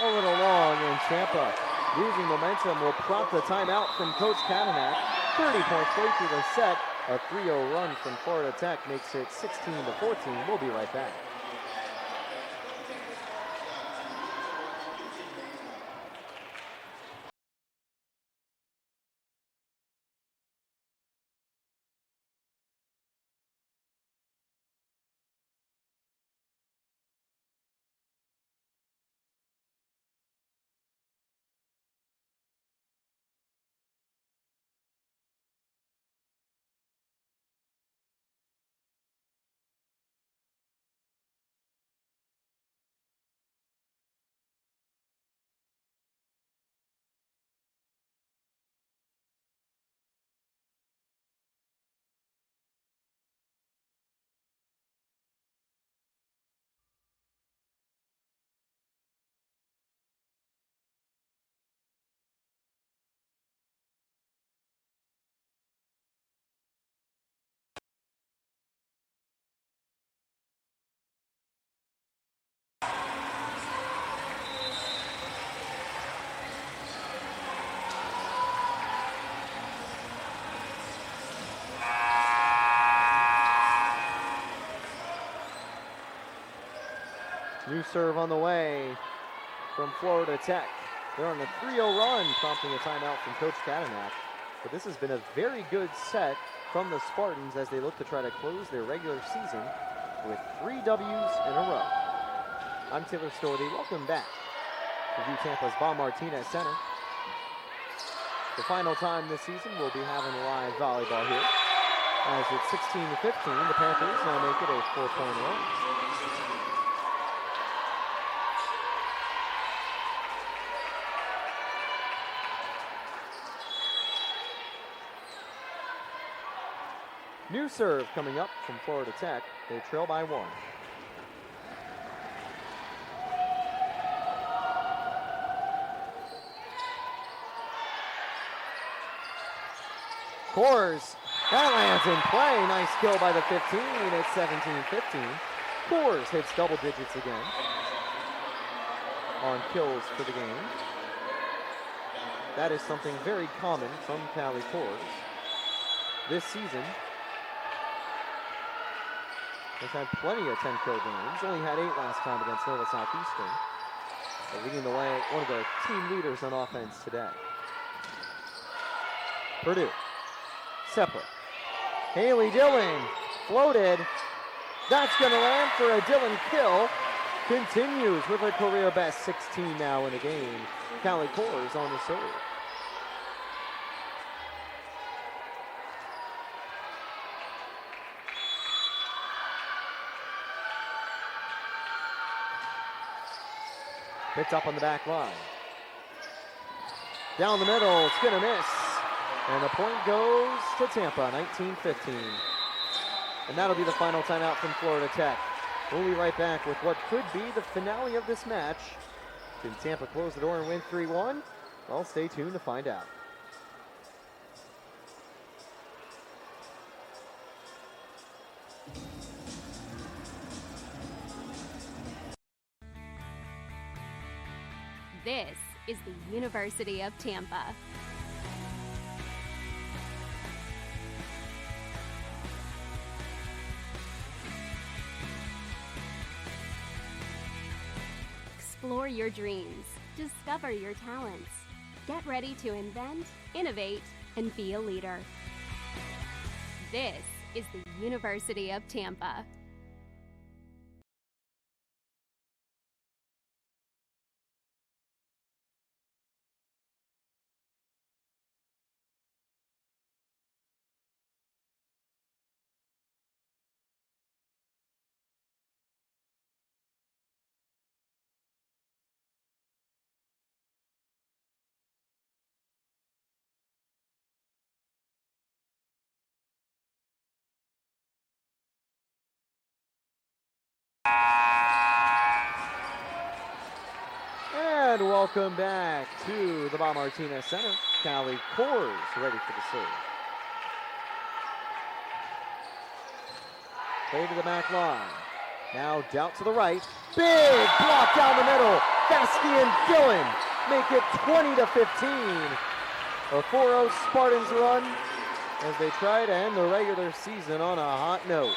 Speaker 1: a little long, and Tampa losing momentum will prompt the timeout from Coach Kadanak. 30 points play through the set. A 3-0 run from Florida Tech makes it 16-14. We'll be right back. New serve on the way from Florida Tech. They're on a 3-0 run, prompting a timeout from Coach Kadanak. But this has been a very good set from the Spartans as they look to try to close their regular season with 3 W's in a row. I'm Taylor Stordy. Welcome back to View Tampa's Bob Martinez Center. The final time this season, we'll be having live volleyball here. As it's 16-15, the Panthers now make it a 4-point run. New serve coming up from Florida Tech. They trail by 1. Kors, that lands in play. Nice kill by the 15. It's 17-15. Kors hits double digits again on kills for the game. That is something very common from Callie Kors this season. He's had plenty of 10-kill games. Only had 8 last time against Nova Southeastern. But leading the way, one of the team leaders on offense today. Purdue. Separate. Haley Dillon floated. That's going to land for a Dillon kill. Continues with a career best 16 now in the game. Callie Kors on the serve. Picked up on the back line. Down the middle, it's gonna miss. And the point goes to Tampa, 19-15. And that'll be the final timeout from Florida Tech. We'll be right back with what could be the finale of this match. Can Tampa close the door and win 3-1? Well, stay tuned to find out.
Speaker 2: This is the University of Tampa. Explore your dreams. Discover your talents. Get ready to invent, innovate, and be a leader. This is the University of Tampa.
Speaker 1: And welcome back to the Bob Martinez Center. Callie Kors ready for the serve. Play to the back line. Now doubt to the right. Big block down the middle. Vasky and Dillon make it 20-15. A 4-0 Spartans run as they try to end the regular season on a hot note.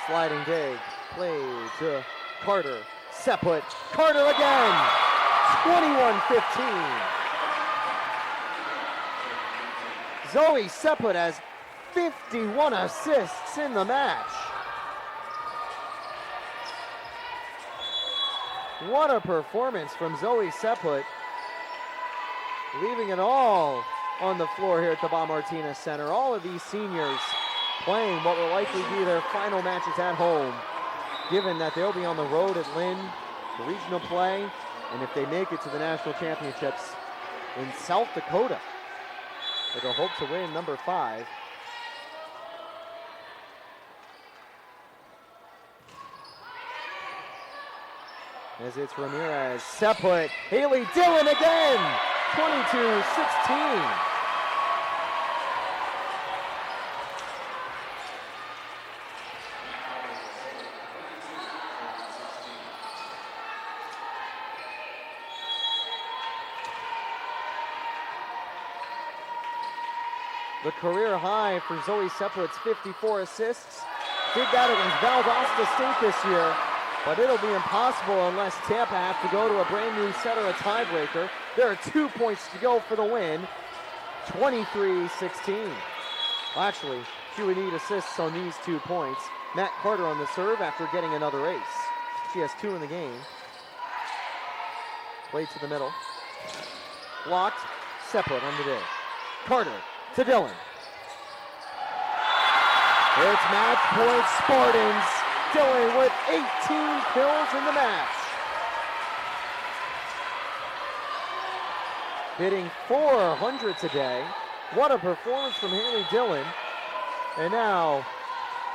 Speaker 1: Sliding dig, play to Carter. Seput, Carter again, 21-15. Zoe Seput has 51 assists in the match. What a performance from Zoe Seput, leaving it all on the floor here at the Bob Martinez Center. All of these seniors playing what will likely be their final matches at home, given that they'll be on the road at Lynn for regional play, and if they make it to the national championships in South Dakota, they'll hope to win number 5. As it's Ramirez, Seput, Haley Dillon again, 22-16. The career high for Zoe Seput's 54 assists. Did that against Valdosta State this year, but it'll be impossible unless Tampa have to go to a brand new set or a tiebreaker. There are 2 points to go for the win, 23-16. Well, actually, she would need assists on these 2 points. Matt Carter on the serve after getting another ace. She has 2 in the game. Play to the middle. Blocked, Seput on the dig. Carter to Dillon. It's match point Spartans. Dillon with 18 kills in the match. Hitting 400 today. What a performance from Haley Dillon. And now,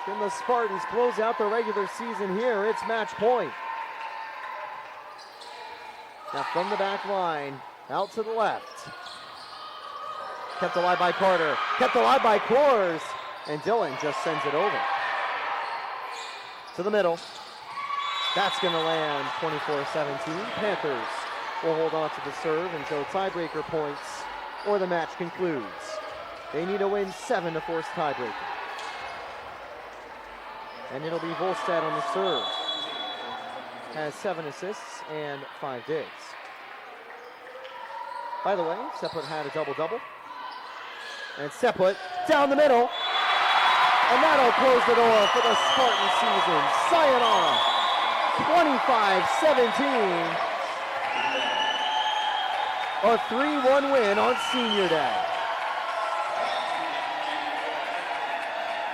Speaker 1: can the Spartans close out the regular season here? It's match point. Now from the back line, out to the left. Kept alive by Carter, kept alive by Kors, and Dillon just sends it over. To the middle. That's going to land 24-17. Panthers will hold on to the serve until tiebreaker points or the match concludes. They need to win 7 to force tiebreaker. And it'll be Volstad on the serve. Has 7 assists and 5 digs. By the way, Seput had a double-double. And Seput down the middle. And that'll close the door for the Spartan season. Sayonara, 25-17. A 3-1 win on senior day.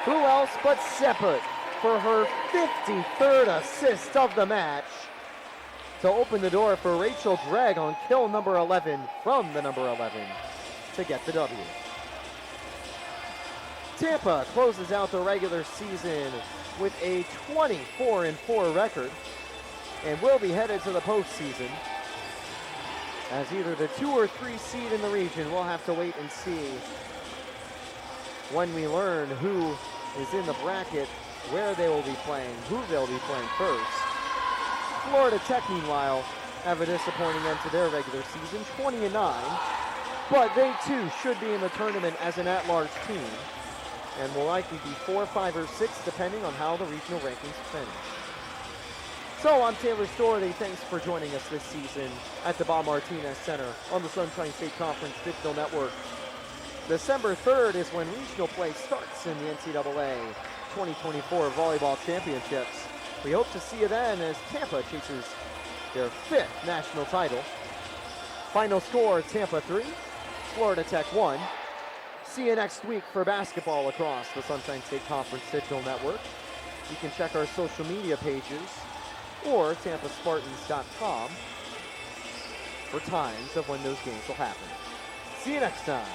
Speaker 1: Who else but Seput for her 53rd assist of the match to open the door for Rachel Gregg on kill number 11 from the number 11 to get the W. Tampa closes out the regular season with a 24-4 record and will be headed to the postseason as either the 2 or 3 seed in the region. We'll have to wait and see when we learn who is in the bracket, where they will be playing, who they'll be playing first. Florida Tech, meanwhile, have a disappointing end to their regular season, 20-9, but they too should be in the tournament as an at-large team and will likely be 4, 5, or 6 depending on how the regional rankings finish. So I'm Taylor Storey. Thanks for joining us this season at the Bob Martinez Center on the Sunshine State Conference Digital Network. December 3rd is when regional play starts in the NCAA 2024 Volleyball Championships. We hope to see you then as Tampa chases their 5th national title. Final score, Tampa 3, Florida Tech 1. See you next week for basketball across the Sunshine State Conference Digital Network. You can check our social media pages or TampaSpartans.com for times of when those games will happen. See you next time.